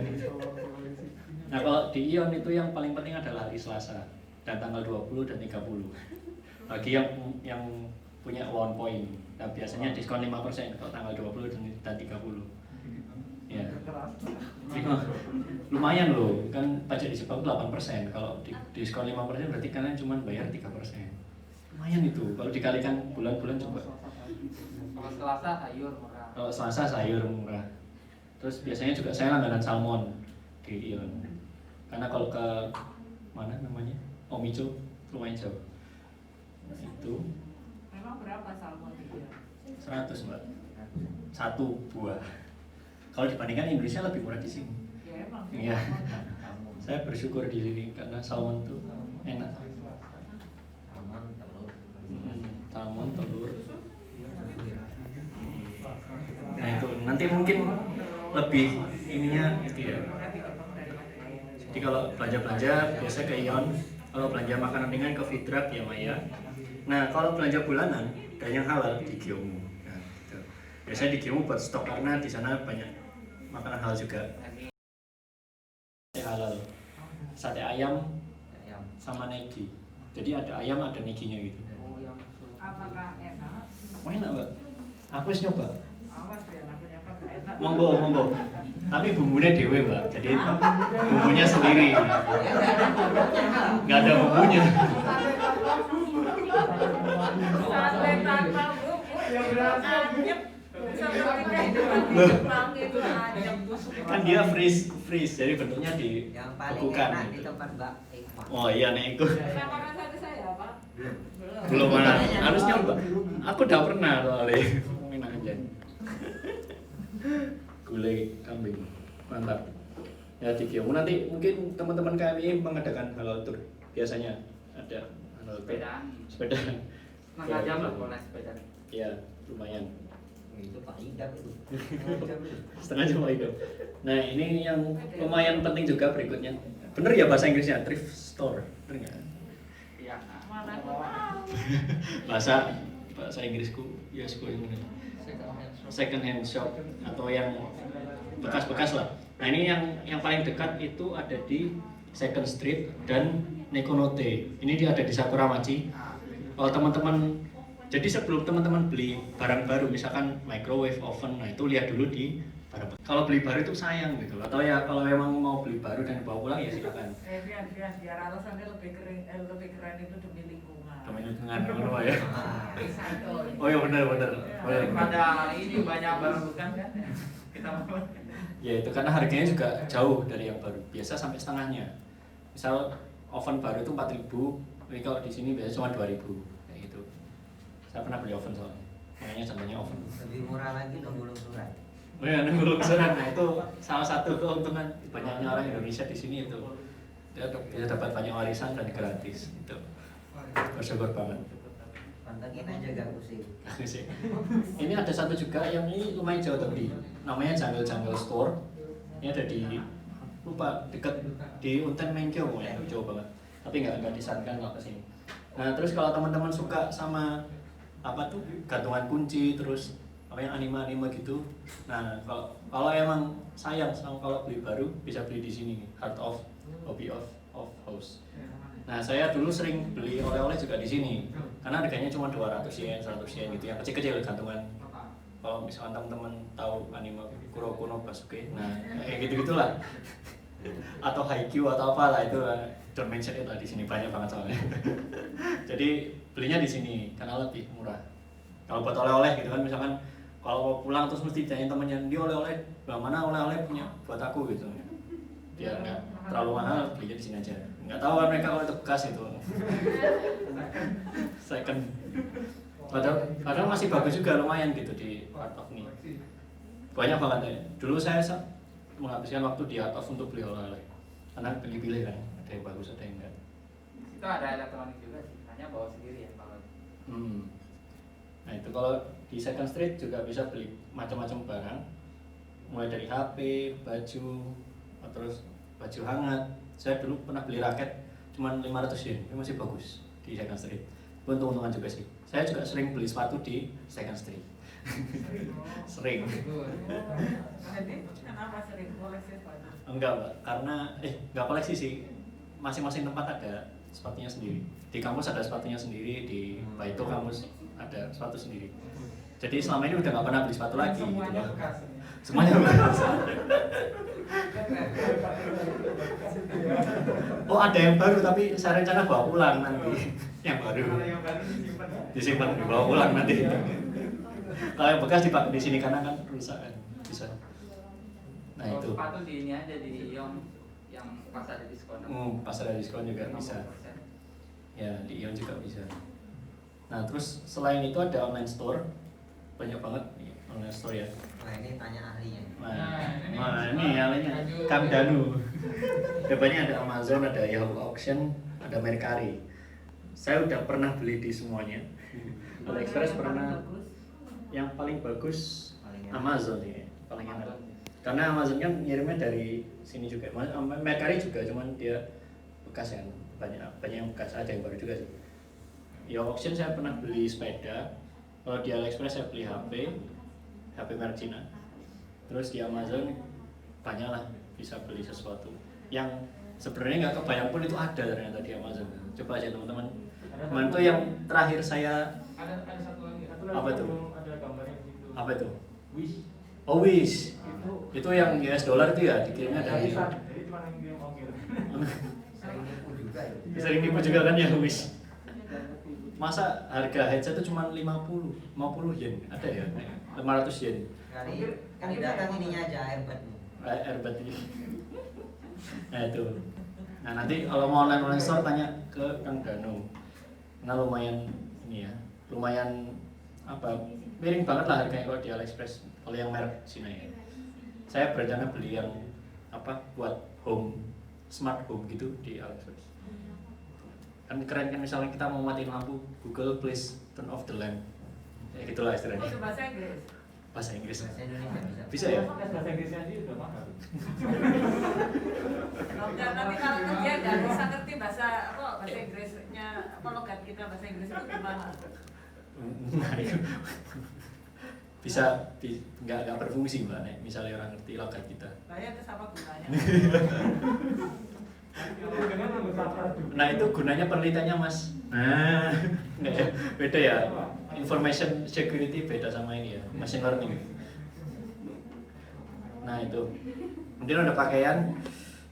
Nah kalau di Ion itu yang paling penting adalah hari Selasa dan tanggal 20 dan 30. Bagi yang punya one point. Nah biasanya diskon 5% kalau tanggal 20 dan 30. Ya. Lumayan loh, kan pajak di Jepang 8%. Kalau diskon 5% berarti kalian cuma bayar 3%. Lumayan itu. Kalau dikalikan bulan-bulan coba. Kalau Selasa sayur murah. Kalau Selasa sayur murah. Terus biasanya juga saya langganan salmon di Ion. Karena kalau ke mana namanya? Omicho lumayan jauh. Nah, itu Memang berapa salmon itu? 100 Mbak. Satu buah. Kalau dibandingkan Indonesia lebih murah di sini. Ya emang. Iya. Saya bersyukur di sini karena salmon tuh enak. Salmon, telur. Nah itu nanti mungkin lebih ininya itu ya. Jadi kalau belanja biasa ke Ion, kalau belanja makanan ringan ke Fitrak ya Maya. Nah kalau belanja bulanan dan yang halal di Gyomu. Nah, gitu. Biasanya di Gyomu buat stok karena di sana banyak makanan halal juga. Halal. Sate ayam sama negi. Jadi ada ayam ada neginya gitu. Apakah enak? Oh, enak Mbak. Aku harus nyoba. Awas ya, aku nyapa gak enak. Monggo. Tapi bumbunya dewe Mbak. Jadi bumbunya sendiri. Nggak ada bumbunya. Sate tanpa bumbu. Ya berarti anyep. Seperti kayak Jepang itu anyep. Kan dia freeze. Jadi bentuknya dibekukan. Di tempat Mbak Iqbal. Oh iya nih ikut. Saya makan sate saya Pak. Belum mana. Harus nyoba. Aku udah pernah soalnya. Enak aja. Gulai kambing mantap ya di Gyomu. Nanti mungkin teman-teman KMI mengadakan halal tour, biasanya ada halal tour sepeda Setengah jam lah kalau naik sepeda. ya lumayan Itu Pak Idam itu. setengah jam itu. Nah ini yang lumayan penting juga berikutnya, bener ya bahasa Inggrisnya thrift store, bener nggak? Iya. Mana aku tahu. bahasa Inggrisku ya sekolah ini second hand shop atau yang bekas-bekas lah. Nah ini yang paling dekat itu ada di Second Street dan Nekonote. Ini dia ada di Sakuramachi. Kalau teman-teman, jadi sebelum teman-teman beli barang baru, misalkan microwave, oven, nah itu lihat dulu di barang. Kalau beli baru itu sayang gitu. Atau ya kalau memang mau beli baru dan bawa pulang ya silakan. Biar alasannya lebih keren itu demi lingkungan. Demi lingkungan rumah ya. Recycle. Oh iya benar. Pada ini banyak barang bukan kan? Kita mau. Ya itu karena harganya juga jauh dari yang baru. Biasa sampai setengahnya. Misal oven baru itu 4.000, tapi kalau di sini biasa cuma 2.000 kayak gitu. Saya pernah beli oven soalnya. Makanya contohnya oven. Lebih murah lagi nunggu lungsuran. Oh iya, nunggu lungsuran. Nah itu salah satu keuntungan banyaknya orang Indonesia di sini itu. Dia bisa dapat banyak warisan dan gratis gitu. Bersyukur banget. Pantengin aja gak pusing. Ini ada satu juga yang ini lumayan jauh tapi namanya Jungle Store. Ini ada di lupa dekat di Unten Menkyo ya, jauh banget. Tapi nggak disarankan kalau kesini. Nah terus kalau teman-teman suka sama apa tuh gantungan kunci terus apa yang anime gitu. Nah kalau emang sayang sama kalau beli baru bisa beli di sini nih, Heart of Hobby of House. Nah saya dulu sering beli oleh-oleh juga di sini karena harganya cuma 200 yen, 100 yen gitu yang kecil-kecil gantungan. Kalau misalkan teman-teman tahu anime Kuroko no Basuke, nah kayak gitu-gitulah. Atau Haikyuu atau apalah itu don't mention it lah di sini banyak banget soalnya. Jadi belinya di sini karena lebih murah. Kalau buat oleh-oleh gitu kan misalkan kalau pulang terus mesti tanya temannya dia oleh-oleh, mana oleh-oleh punya buat aku gitu. Biar nggak terlalu mahal belinya di sini aja. Nggak tahu kan mereka kalau itu bekas itu. Second. Padahal masih bagus juga lumayan gitu di Art of nih. Banyak banget ya. Dulu saya menghabiskan waktu di Art of untuk beli oleh-oleh. Karena pilih-pilih kan, ada yang bagus ada yang enggak. Itu ada elektronik juga sih, hanya bawa sendiri ya kalau. Nah itu kalau di Second Street juga bisa beli macam-macam barang, mulai dari HP, baju, terus baju hangat. Saya dulu pernah beli raket, cuma 500 yen, ini masih bagus. di Second Street. Untung-untungan juga sih. Saya juga sering beli sepatu di Second Street. Sering. Jadi kenapa sering koleksi sepatu? Enggak, Mbak. Karena enggak koleksi sih. Masing-masing tempat ada sepatunya sendiri. Di kampus ada sepatunya sendiri, di Baito kampus ada sepatu sendiri. Jadi selama ini udah nggak pernah beli sepatu lagi. Semuanya gitu. bekas. Semuanya bekas. Oh ada yang baru tapi saya rencana bawa pulang nanti. Yang baru. Disimpan dibawa pulang nanti. Kalau yang bekas dipakai di sini karena kan rusak kan bisa. Nah itu. Sepatu di ini aja di Ion yang pas ada diskon. Pas ada diskon juga bisa. Ya di Ion juga bisa. Nah terus selain itu ada online store, banyak banget nih online store ya. Nah ini tanya ahlinya. Nah ini ahlinya Kang Danu. Depannya ada Amazon, ada Yahoo Auction, ada Mercari. Saya udah pernah beli di semuanya. AliExpress pernah. Yang paling bagus Amazon ya, paling enak. Karena Amazon kan ngirimnya dari sini juga. Mercari juga, cuman dia bekas yang banyak yang bekas, ada yang baru juga sih. Ya auction saya pernah beli sepeda. Kalau di AliExpress saya beli HP merek Cina. Terus di Amazon banyak lah bisa beli sesuatu yang sebenarnya nggak kebayang pun itu ada ternyata di Amazon. Coba aja teman-teman. Teman itu yang terakhir saya Ada satu lagi. Apa tuh? Ada gambarnya di situ. Apa itu? Wish. Oh Wish. Itu yang US dollar itu ya dikirimnya dari. Jadi cuma yang dia mau kirim. Sering nipu juga ya. Sering nipu juga kan ya Wish. Masa harga headset itu cuma 50 yen, ada ya? 500 yen. Kan datang ininya aja airbag. Airbag ini. Nah itu. Nah nanti kalau mau online store tanya ke Kang Danu. Nah lumayan ini ya, lumayan apa? Miring banget lah harganya kalau di AliExpress. Kalau yang merek Cina ya. Saya berencana beli yang apa buat home, smart home gitu di AliExpress. Kan keren kan misalnya kita mau matiin lampu, Google please turn off the lamp. Ya gitulah istilahnya. Itu bahasa Inggris. Bahasa Inggris. Bahasa Indonesia Bisa ya? Bahasa Inggrisnya aja udah mahal. Nanti kalau kerja nggak bisa ngerti bahasa Inggrisnya, apa logat kita bahasa Inggris itu gimana? Bisa nggak berfungsi mbak, nek misalnya orang ngerti logat kita. Bayar terus apa gunanya? Nah itu gunanya penelitiannya mas. Nah, nggak ya, beda ya. Information security beda sama ini ya, machine learning. Nah itu, mungkin ada pakaian.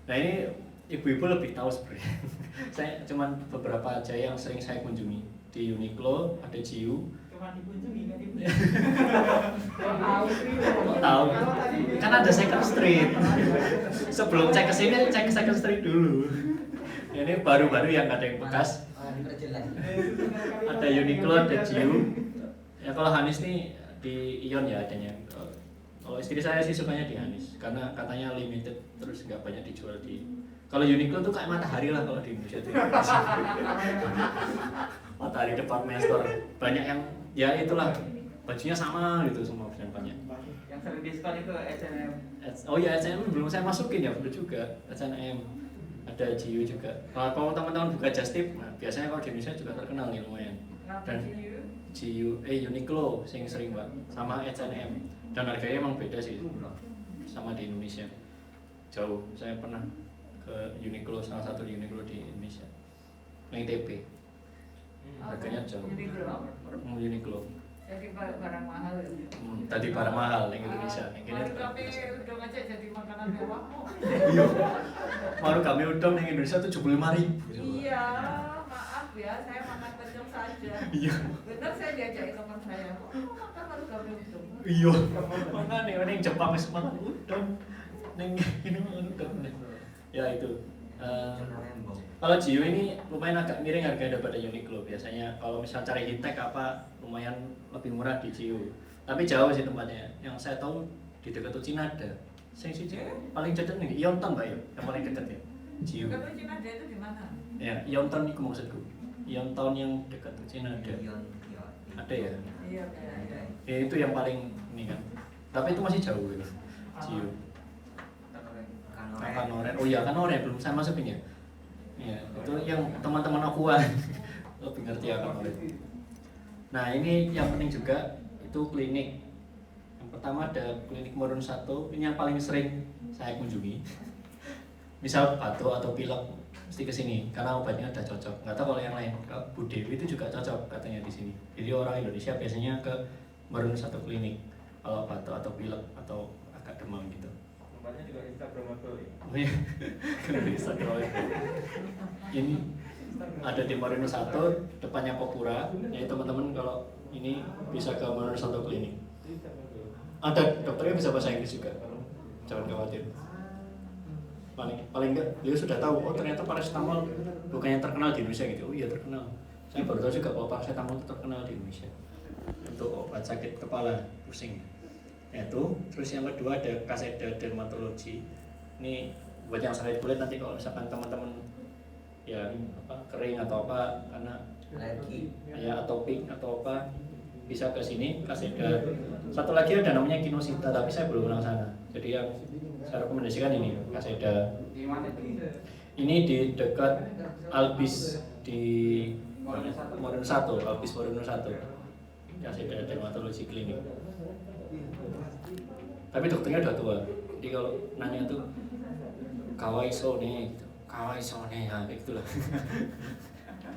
Nah ini ibu-ibu lebih tahu sebenarnya. Saya cuman beberapa aja yang sering saya kunjungi di Uniqlo, ada GU. Cuma dikunjungi nggak dibeli. Tahu, kan ada Second Street. Sebelum cek ke sini, cek ke Second Street dulu. Ini baru-baru yang ada yang bekas. Ada Uniqlo, ada GU. Ya kalau Hanis nih di Ion ya adanya. Kalau istri saya sih sukanya di Hanis karena katanya limited terus nggak banyak dijual di. Kalau Uniqlo tuh kayak Matahari lah kalau di Indonesia tuh. Matahari department store banyak yang ya itulah bajunya sama gitu semua banyak. Yang sering diskon itu H&M. Oh ya H&M belum saya masukin ya, belum juga H&M. Ada GU juga. Kalau teman-teman buka Just Tip, nah, biasanya kalau di Indonesia juga terkenal nih lumayan. Dan GU, Uniqlo yang sering mbak, sama H&M. Dan harganya emang beda sih, sama di Indonesia. Jauh. Saya pernah ke Uniqlo, salah satu di Uniqlo di Indonesia. Yang TP. Harganya jauh. Uniqlo. Jadi barang mahal ya. Tadi barang mahal yang Indonesia. Yang ini Tapi udang aja jadi makanan mewah. Iya. Baru kami udang yang Indonesia tuh 75.000. Iya, maaf ya, saya makan pecel saja. Iya. Bener saya diajakin teman saya. Oh, makan baru kami udang. Iya. Mana nih yang Jepang wis makan udang. Neng ini makan udang. Ya itu. Kalau GU ini lumayan agak miring harganya daripada Uniqlo. Biasanya kalau misal cari Hitek apa lumayan lebih murah di GU. Tapi jauh sih tempatnya. Yang saya tahu di dekat Cina ada. Sing siji paling cedek nih Yonton Mbak ya, yang paling dekat ya. GU. Dekat Cina ada itu di mana? Ya, Yonton itu maksudku. Yonton yang dekat Cina ada. Ada ya? Iya, ada. Ya, itu yang paling ini kan. Tapi itu masih jauh gitu. GU. Kanoren. Oh iya, Kanoren belum saya masukin ya. Ya, itu yang teman-teman aku lebih ngerti akan oleh. Nah ini yang penting juga itu klinik. Yang pertama ada klinik Modern 1, ini yang paling sering saya kunjungi. Misal batuk atau pilek mesti ke sini karena obatnya udah cocok. Nggak tahu kalau yang lain. Bu Dewi itu juga cocok katanya di sini. Jadi orang Indonesia biasanya ke Modern 1 klinik kalau batuk atau pilek atau agak demam gitu. Tempatnya juga Instagramable ya. Oh iya, Instagram. Ini ada di Modern 1, depannya Popura. Jadi teman-teman kalau ini bisa ke Modern 1 klinik. Ada dokternya bisa bahasa Inggris juga, jangan khawatir. Paling enggak dia sudah tahu, oh ternyata paracetamol bukannya terkenal di Indonesia gitu. Oh iya terkenal. Saya baru tahu juga kalau paracetamol itu terkenal di Indonesia untuk obat sakit kepala pusing. Itu terus yang kedua ada Kaseda Dermatologi. Ini buat yang sakit kulit nanti kalau misalkan teman-teman ya kering atau apa karena alergi ya atopik atau apa bisa ke sini Kaseda. Satu lagi ada namanya Kinosita tapi saya belum pernah sana. Jadi yang saya rekomendasikan ini Kaseda. Ini di dekat Albis di Modern 1, Albis Modern 1. Kaseda Dermatologi Klinik. Tapi dokternya udah tua. Jadi kalau nanya tuh kawaiso nih gitu. Kawaiso nih ya kayak gitulah.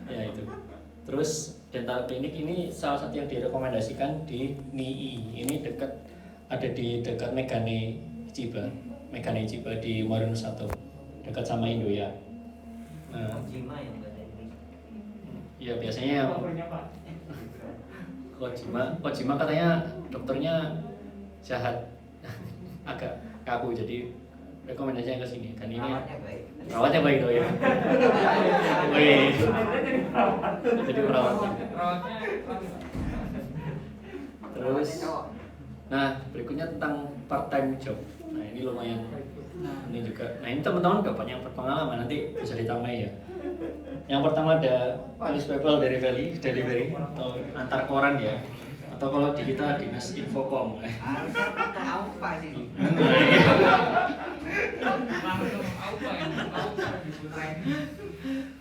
Ya itu. Terus dental klinik ini salah satu yang direkomendasikan di NII. Ini ada di dekat Megane Chiba di Modern 1 dekat sama Indoya. Nah, ya biasanya Kojima katanya dokternya jahat, agak kaku jadi rekomendasinya ke sini. Dan ini rawatnya baik dong ya. Jadi perawatnya. Terus, nah berikutnya tentang part time job. Nah ini lumayan, ini juga. Nah ini teman-teman gak banyak berpengalaman nanti bisa ditambahi ya. Yang pertama ada newspaper delivery atau antar koran ya. Atau kalau di kita dinas Infocom. apa sih?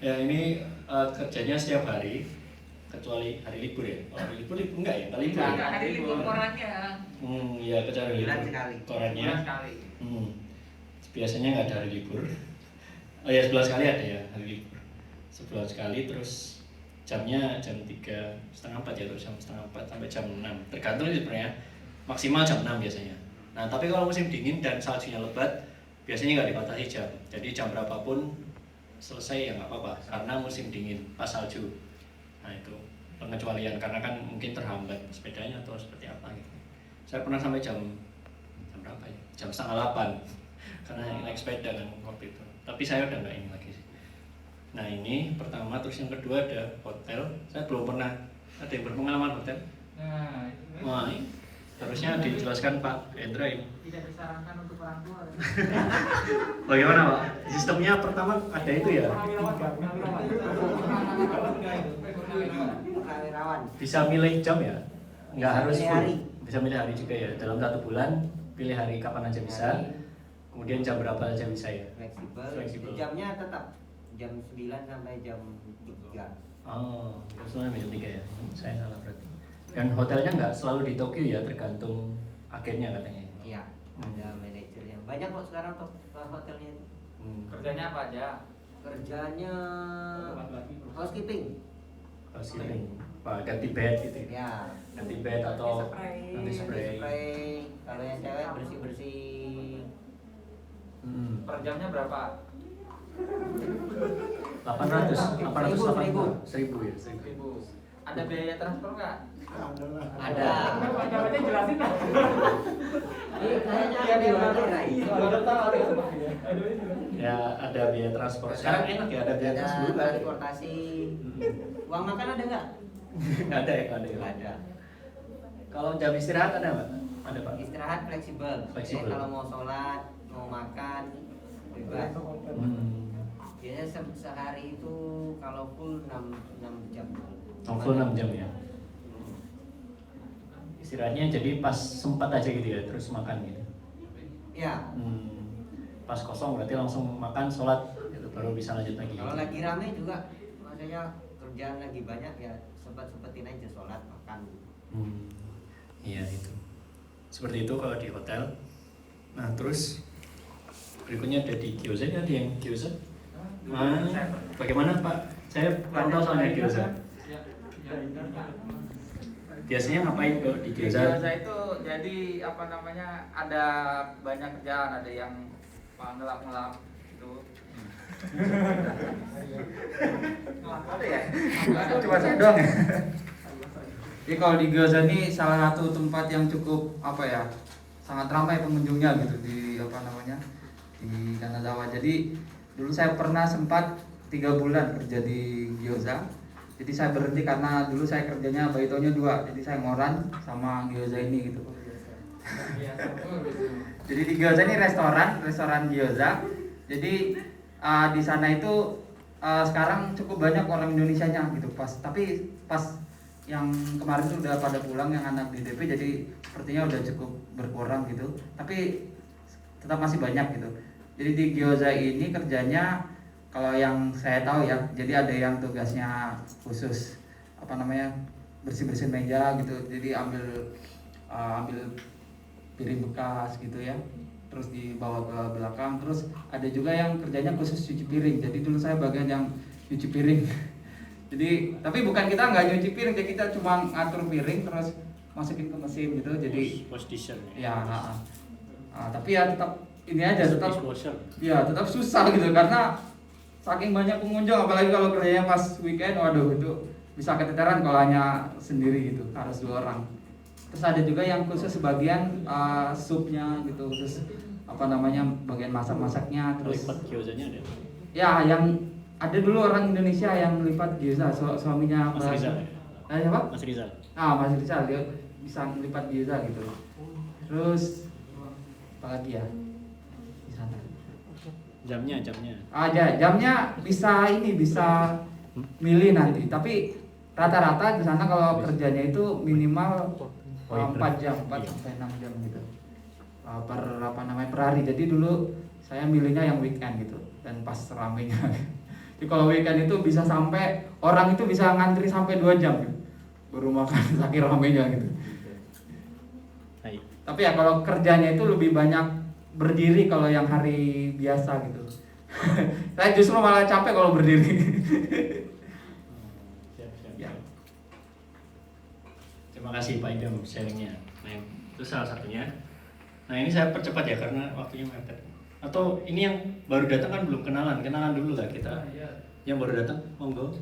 Ya ini kerjanya setiap hari kecuali hari libur ya. Oh, hari libur enggak ya? Kali libur. Enggak, hari libur korannya. Iya kecuali hari libur korannya. Biasanya nggak ada hari libur. Oh ya 11 kali ada ya hari libur. 11 kali terus jamnya jam 3:30 ya atau jam 3:30 sampai jam 6 tergantung sih sebenarnya, maksimal jam 6 biasanya. Nah tapi kalau musim dingin dan saljunya lebat biasanya nggak dibatasi jam, jadi jam berapapun selesai ya nggak apa-apa karena musim dingin pas salju. Nah itu pengecualian karena kan mungkin terhambat sepedanya atau seperti apa gitu. Saya pernah sampai jam berapa ya, jam 7:30 karena naik sepeda kan waktu itu, tapi saya udah nggak ini lagi sih. Nah ini pertama, terus yang kedua ada hotel. Saya belum pernah ada yang berpengalaman hotel. Nah, Wah, ini harusnya dijelaskan Pak Hendra ini. tidak disarankan untuk orang tua. Bagaimana Pak? Sistemnya pertama ada itu ya. Bisa milih jam ya? Nggak Bisa harus milih full. hari. Bisa milih hari juga ya. Dalam 1 bulan pilih hari kapan aja bisa. Kemudian jam berapa aja bisa ya? Fleksibel. Jamnya tetap jam 9 sampai jam 3. Oh, jam 9 sampai jam 3 ya. Saya salah berarti. Dan hotelnya nggak selalu di Tokyo ya, tergantung agennya katanya. Iya, ada manajernya. Banyak kok sekarang hotelnya itu. Kerjanya apa aja? Kerjanya housekeeping. Housekeeping. Pak ganti bed gitu ya. Ganti bed atau ganti spray. Kalau yang cewek bersih-bersih. Per jamnya berapa? 1.000 ya. 1.000. Ada biaya transfer nggak? Ada. Jangan jelasin lah. Ya ada biaya transport. Sekarang enak ya ada biaya transport. Transportasi. Uang makan ada nggak? Nggak ada ya, nggak ada. Kalau jam istirahat ada nggak? Ada Pak. Istirahat fleksibel. Fleksibel. Kalau mau sholat, mau makan, bebas. Biasanya sehari itu kalau full 6 jam. Full 6 jam ya. Istirahatnya jadi pas sempat aja gitu ya, terus makan gitu. Ya. Pas kosong berarti langsung makan, sholat, gitu, baru bisa lanjut lagi. Kalau lagi rame juga, maksudnya kerjaan lagi banyak ya sempetin aja sholat makan. Iya itu. Seperti itu kalau di hotel. Nah terus berikutnya ada di gyoza, ada yang gyoza. Bagaimana Pak? Saya kurang tahu soalnya gyoza. Biasanya ngapain kok di gyoza? Gyoza itu jadi apa namanya, ada banyak kerjaan, ada yang ngelap gitu. Apa ya? Cuma saya doang ya. Jadi kalau di gyoza ini salah satu tempat yang cukup apa ya, sangat ramai pengunjungnya gitu di apa namanya, di Kanazawa. Jadi dulu saya pernah sempat 3 bulan kerja di gyoza. Jadi saya berhenti karena dulu saya kerjanya baitonya 2, jadi saya ngoran sama gyoza ini gitu. Jadi di gyoza ini restoran gyoza. Jadi di sana itu sekarang cukup banyak orang Indonesianya gitu. Tapi pas yang kemarin tuh udah pada pulang yang anak di DP, jadi sepertinya udah cukup berkurang gitu. Tapi tetap masih banyak gitu. Jadi di gyoza ini kerjanya, kalau yang saya tahu ya, jadi ada yang tugasnya khusus apa namanya, bersih-bersih meja gitu. Jadi ambil piring bekas gitu ya, terus dibawa ke belakang. Terus ada juga yang kerjanya khusus cuci piring. Jadi dulu saya bagian yang cuci piring. Jadi tapi bukan, kita nggak nyuci piring, jadi kita cuma ngatur piring terus masukin ke mesin gitu. Jadi ya, tapi ya tetap ini aja, tetap susah gitu karena saking banyak pengunjung, apalagi kalau kerjanya pas weekend, waduh itu bisa keteteran kalau hanya sendiri gitu, harus 2 orang. Terus ada juga yang khusus sebagian supnya gitu, khusus apa namanya, bagian masak-masaknya. Terus lipat gyozanya ada? Ya, yang ada dulu orang Indonesia yang lipat gyoza, suaminya Mas Rizal. Siapa? Mas Rizal. Mas Rizal, dia bisa lipat gyoza gitu. Terus apa lagi ya di sana? Jamnya. Jamnya bisa milih nanti. Tapi rata-rata di sana kalau kerjanya itu minimal 4 jam, 4 sampai 6 jam gitu. Per hari. Jadi dulu saya milihnya yang weekend gitu dan pas ramenya. Jadi kalau weekend itu bisa sampai orang itu bisa ngantri sampai 2 jam gitu, baru makan saking ramenya gitu. Tapi ya kalau kerjanya itu lebih banyak berdiri kalau yang hari biasa gitu. Saya justru malah capek kalau berdiri. Ya. Terima kasih Pak Idam sharingnya. Nah itu salah satunya. Nah ini saya percepat ya karena waktunya mepet. Atau ini yang baru datang kan belum kenalan dulu lah kita. Yang baru datang, monggo.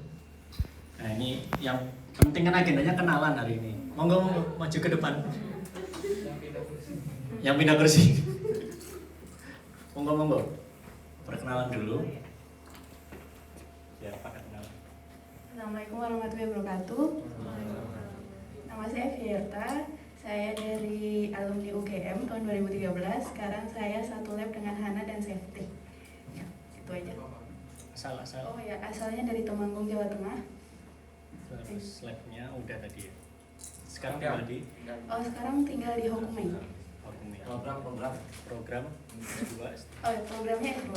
Nah ini yang penting kan agendanya kenalan hari ini. Monggo maju ke depan. Yang pindah kursi. Monggo. Perkenalan dulu. Ya, Pak kenalan. Assalamualaikum warahmatullahi wabarakatuh. Nama saya Fierta. Saya dari alumni UGM tahun 2013. Sekarang saya satu lab dengan Hana dan Safety. Ya, itu aja. Asal. Oh ya, asalnya dari Temanggung, Jawa Tengah. Terus labnya udah tadi ya. Sekarang tinggal di? Oh, sekarang tinggal di Hokumei. Program S2. Oh, programnya S2.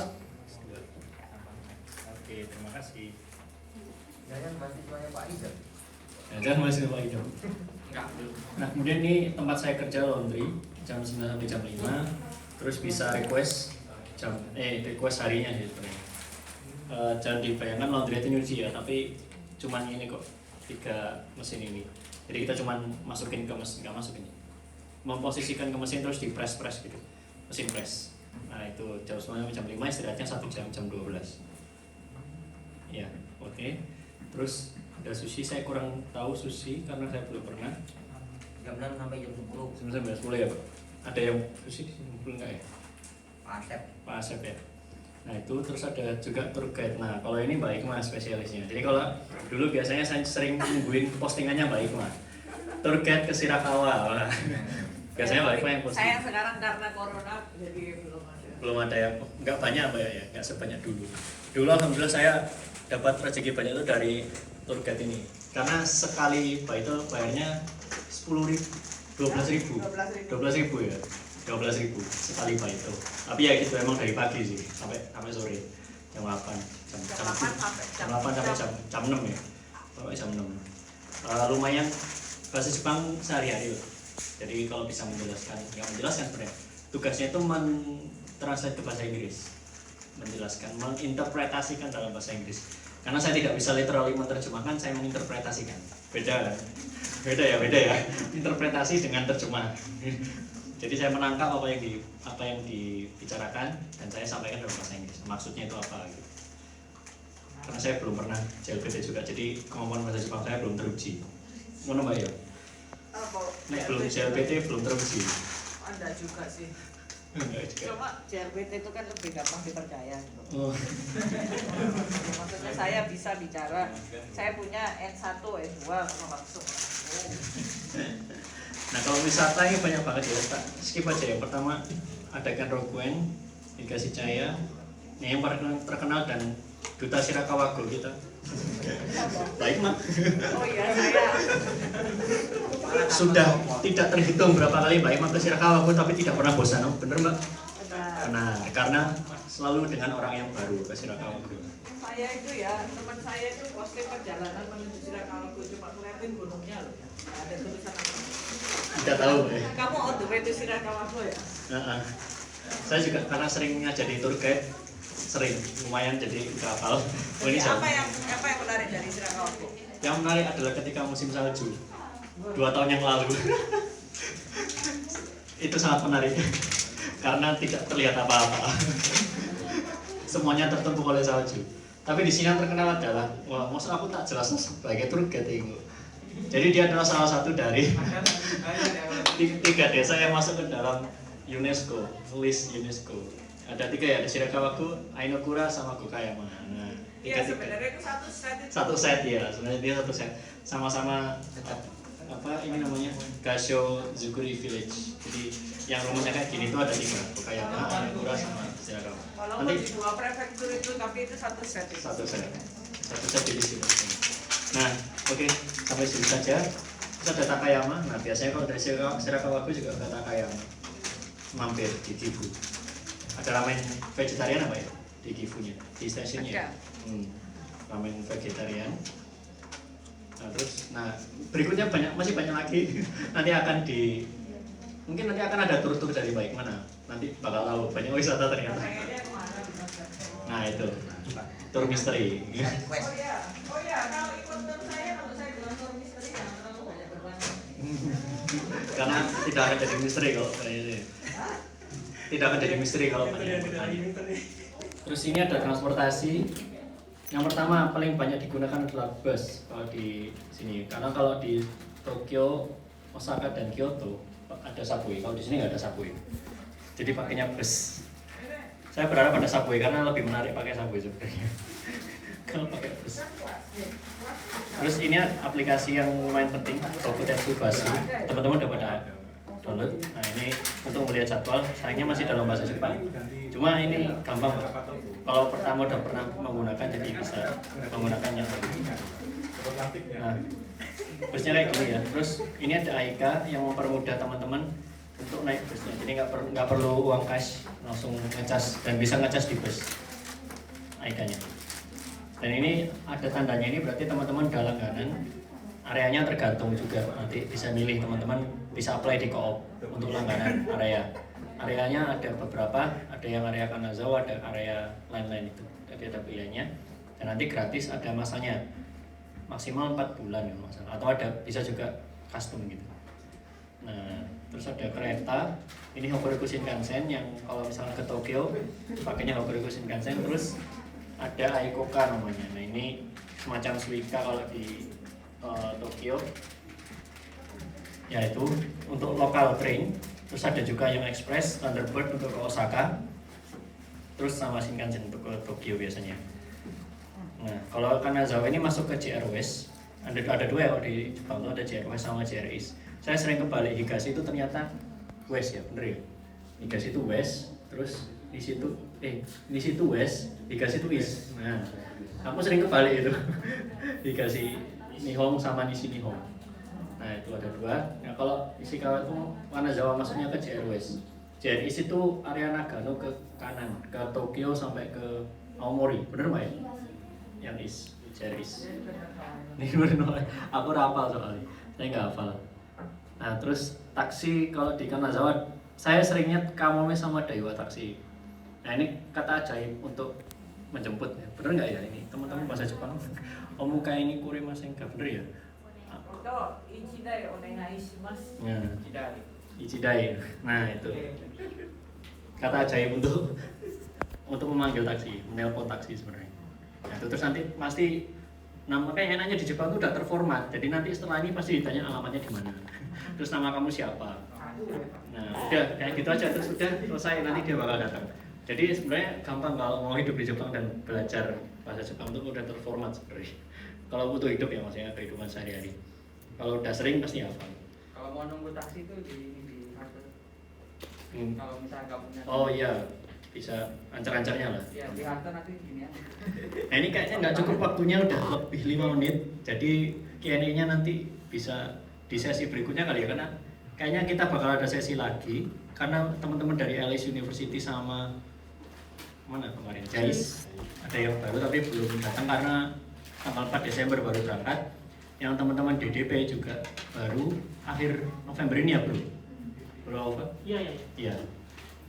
Oke, terima kasih. Jangan mahasiswanya Pak Idam. Jangan mahasiswa Pak Idam. Nah, kemudian ini tempat saya kerja laundry jam 9 sampai jam 5. Terus bisa request request harinya sih sebenarnya. Jangan dibayangkan laundry itu nyuci ya, tapi cuman ini kok 3 mesin ini. Jadi kita cuman masukin ke mesin, nggak masukin. Memposisikan ke mesin terus di press gitu, mesin press. Nah itu jam 9 sampai jam 5, istirahatnya 1 jam 12. Ya, oke. Terus ada sushi, saya kurang tahu sushi karena saya belum pernah. Jam 6 sampai jam 10. Jam 9 sampai 10 ya Pak? Ada yang sushi belum nggak ya? Pak Asep ya. Nah itu terus ada juga tour guide. Nah kalau ini Mbak Ikma spesialisnya. Jadi kalau dulu biasanya saya sering nungguin postingannya Mbak Ikma. Tour guide ke Sirakawa. Biasanya Mbak Ikma yang posting. Saya sekarang karena corona jadi belum ada ya, nggak banyak Mbak ya, nggak sebanyak dulu. Dulu alhamdulillah saya dapat rezeki banyak itu dari tour guide ini. Karena sekali Mbak itu bayarnya 12.000 ya. 12.000 sekali Pak itu. Tapi ya itu emang dari pagi sih sampai sore jam 8 sampai jam 6 ya. lumayan bahasa Jepang sehari-hari loh. Jadi kalau bisa menjelaskan, nggak menjelaskan sebenarnya. Tugasnya itu mentranslate ke bahasa Inggris, menjelaskan, menginterpretasikan dalam bahasa Inggris. Karena saya tidak bisa literally menerjemahkan, saya menginterpretasikan. Beda ya. Interpretasi dengan terjemah. Jadi saya menangkap apa yang dibicarakan dan saya sampaikan dalam bahasa Inggris. Maksudnya itu apa gitu. Karena saya belum pernah JLPT juga, jadi kemampuan bahasa Jepang saya belum teruji. Mana Mbak ya? Nek belum JLPT belum teruji. Anda juga sih. Enggak juga. Cuma JLPT itu kan lebih gampang dipercaya. Oh. Maksudnya saya bisa bicara, saya punya N1, N2 langsung. Nah kalau wisata ini banyak banget ya, tak skip aja. Yang pertama ada Ken Roguen, Dikasih Cahaya, ini yang terkenal dan Duta Shirakawago kita. Baik Mak. Oh iya saya. Sudah tidak terhitung berapa kali Mbak Ima ke Shirakawago tapi tidak pernah bosan, bener Mbak? Benar, karena selalu dengan orang yang baru ke Shirakawago. Saya itu ya, teman saya itu posting perjalanan menuju Shirakawago, cuma ngeliatin gunungnya loh. Ada tulisan apa? Tidak tahu ya. Kamu on the way to Shirakawago ya? Saya juga karena seringnya jadi tour guide, sering lumayan jadi kapal. Jadi apa yang menarik dari Shirakawago? Yang menarik adalah ketika musim salju 2 tahun yang lalu. Itu sangat menarik karena tidak terlihat apa-apa. Semuanya tertutup oleh salju. Tapi di sini yang terkenal adalah, wah, maksud aku tak jelas sebagai tour guide itu. Jadi dia adalah salah satu dari 3 desa yang masuk ke dalam UNESCO, list UNESCO. Ada 3 ya, ada Shirakawago, Ainokura, sama Gokayama. Nah, Iya sebenarnya itu satu set ya, sebenarnya dia satu set. Sama-sama apa ini namanya Gasho Zukuri Village. Jadi yang rumahnya kayak gini itu ada 3, Gokayama, Ainokura, sama Shirakawa. Walaupun di 2 prefektur itu, tapi itu satu set. Satu set di sini. Nah, oke, sampai sini saja. Terus ada Takayama. Nah, biasanya kalau dari Shirakawago juga ke Takayama. Mampir di Gifu. Ada ramen vegetarian apa ya di Gifunya, di stasiunnya? Ramen vegetarian. Nah, berikutnya masih banyak lagi. Mungkin nanti akan ada tur-tur dari baik mana. Nanti bakal tahu banyak wisata ternyata. Nah, itu tur misteri. Oh ya, kalau ikut tur saya, kalau saya bilang tur misteri jangan terlalu banyak berbahasa. Karena tidak akan jadi misteri kalau kayaknya. Tidak akan jadi misteri kalau banyak bertanya. Terus ini ada transportasi. Yang pertama paling banyak digunakan adalah bus kalau di sini. Karena kalau di Tokyo, Osaka dan Kyoto ada subway. Kalau di sini nggak ada subway. Jadi pakainya bus. Saya berharap ada subway karena lebih menarik pakai subway sebenarnya. Kalau pakai bus. Terus ini aplikasi yang lumayan penting, Tokuten Fubashi. Teman-teman udah pada download. Nah ini untuk melihat jadwal, sayangnya masih dalam bahasa Jepang. Cuma ini gampang. Kalau pertama udah pernah menggunakan, jadi bisa menggunakannya. Nah, busnya kayak gini ya. Terus ini ada AIKA yang mempermudah teman-teman untuk naik busnya. Jadi nggak perlu uang cash, langsung ngecas dan bisa ngecas di bus AIKA-nya. Dan ini ada tandanya, ini berarti teman-teman udah langganan. Areanya tergantung juga, nanti bisa milih teman-teman bisa apply di co-op untuk langganan area. Areanya ada beberapa, ada yang area Kanazawa, ada area lain-lain itu. Jadi ada pilihannya. Dan nanti gratis, ada masanya maksimal 4 bulan ya masalah. Atau ada bisa juga custom gitu. Nah, terus ada kereta. Ini Hokuriku Shinkansen yang kalau misalnya ke Tokyo pakainya Hokuriku Shinkansen. Terus ada Aikoka namanya. Nah ini semacam Suica kalau di Tokyo, yaitu untuk local train. Terus ada juga yang express Thunderbird untuk ke Osaka. Terus sama Shinkansen untuk ke Tokyo biasanya. Nah kalau Kanazawa ini masuk ke JR West. Ada 2 ya kalau di Jepang tuh, ada JR West sama JR East. Saya sering kebalik, Higashi itu ternyata West ya, bener ya. Higashi itu West, terus di situ West, Higashi itu East. Nah, aku sering kebalik itu. Higashi Nihon sama Nishi Nihon. Nah, itu ada 2. Nah, kalau Ishikawa itu Kanazawa masuknya ke JR West. JR East itu area Nagano ke kanan, ke Tokyo sampai ke Aomori. Bener Mbak ya? Yang East. Ceris. Ini bener, aku hafal soalnya, saya nggak hafal. Nah terus taksi kalau di Kanazawa, saya seringnya kamome sama Daiwa taksi. Nah ini kata ajaib untuk menjemput, bener nggak ya ini teman-teman bahasa Jepang? Omu kayak ini kurimasen nggak bener ya? Itu ichidai onegai shimasu. Ya. Ichidai. Nah itu kata ajaib untuk memanggil taksi, menelpon taksi sebenarnya. Nah itu terus nanti pasti makanya enaknya di Jepang itu udah terformat. Jadi nanti setelah ini pasti ditanya alamatnya di mana. Terus nama kamu siapa? Nah udah kayak gitu aja, terus udah selesai, nanti dia bakal datang. Jadi sebenarnya gampang kalau mau hidup di Jepang dan belajar bahasa Jepang itu udah terformat sebenarnya. Kalau butuh hidup ya maksudnya kehidupan sehari-hari. Kalau udah sering pasti hafal. Kalau mau nunggu taksi itu di halte. Kalau misalnya nggak punya. Oh iya, bisa ancar-ancarnya lah. Ya di halte nanti gini aja. Nah ini kayaknya nggak cukup waktunya, udah lebih 5 menit. Jadi Q&A-nya nanti bisa di sesi berikutnya kali ya, karena kayaknya kita bakal ada sesi lagi karena teman-teman dari LS University sama mana kemarin JAIS ada yang baru tapi belum datang karena tanggal 4 Desember baru berangkat. Yang teman-teman DDP juga baru akhir November ini ya belum apa? Iya.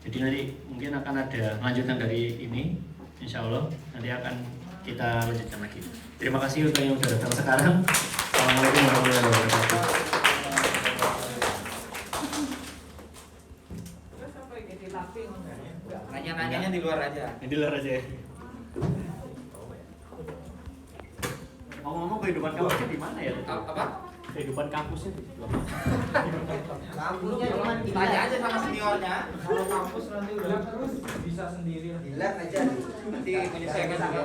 Jadi nanti mungkin akan ada lanjutan dari ini, insya Allah nanti akan kita lanjutkan lagi. Terima kasih untuk yang sudah datang sekarang. Assalamualaikum warahmatullahi wabarakatuh. Nanya-nanyanya di luar aja. Di luar aja. Ngomong-ngomong kehidupan kampusnya di mana ya? Apa? Kehidupan kampusnya di mana? Kampusnya cuma tanya aja sama seniornya. Kalau kampus nanti udah terus bisa sendiri. Di lab aja. Nanti menyesuaikan juga.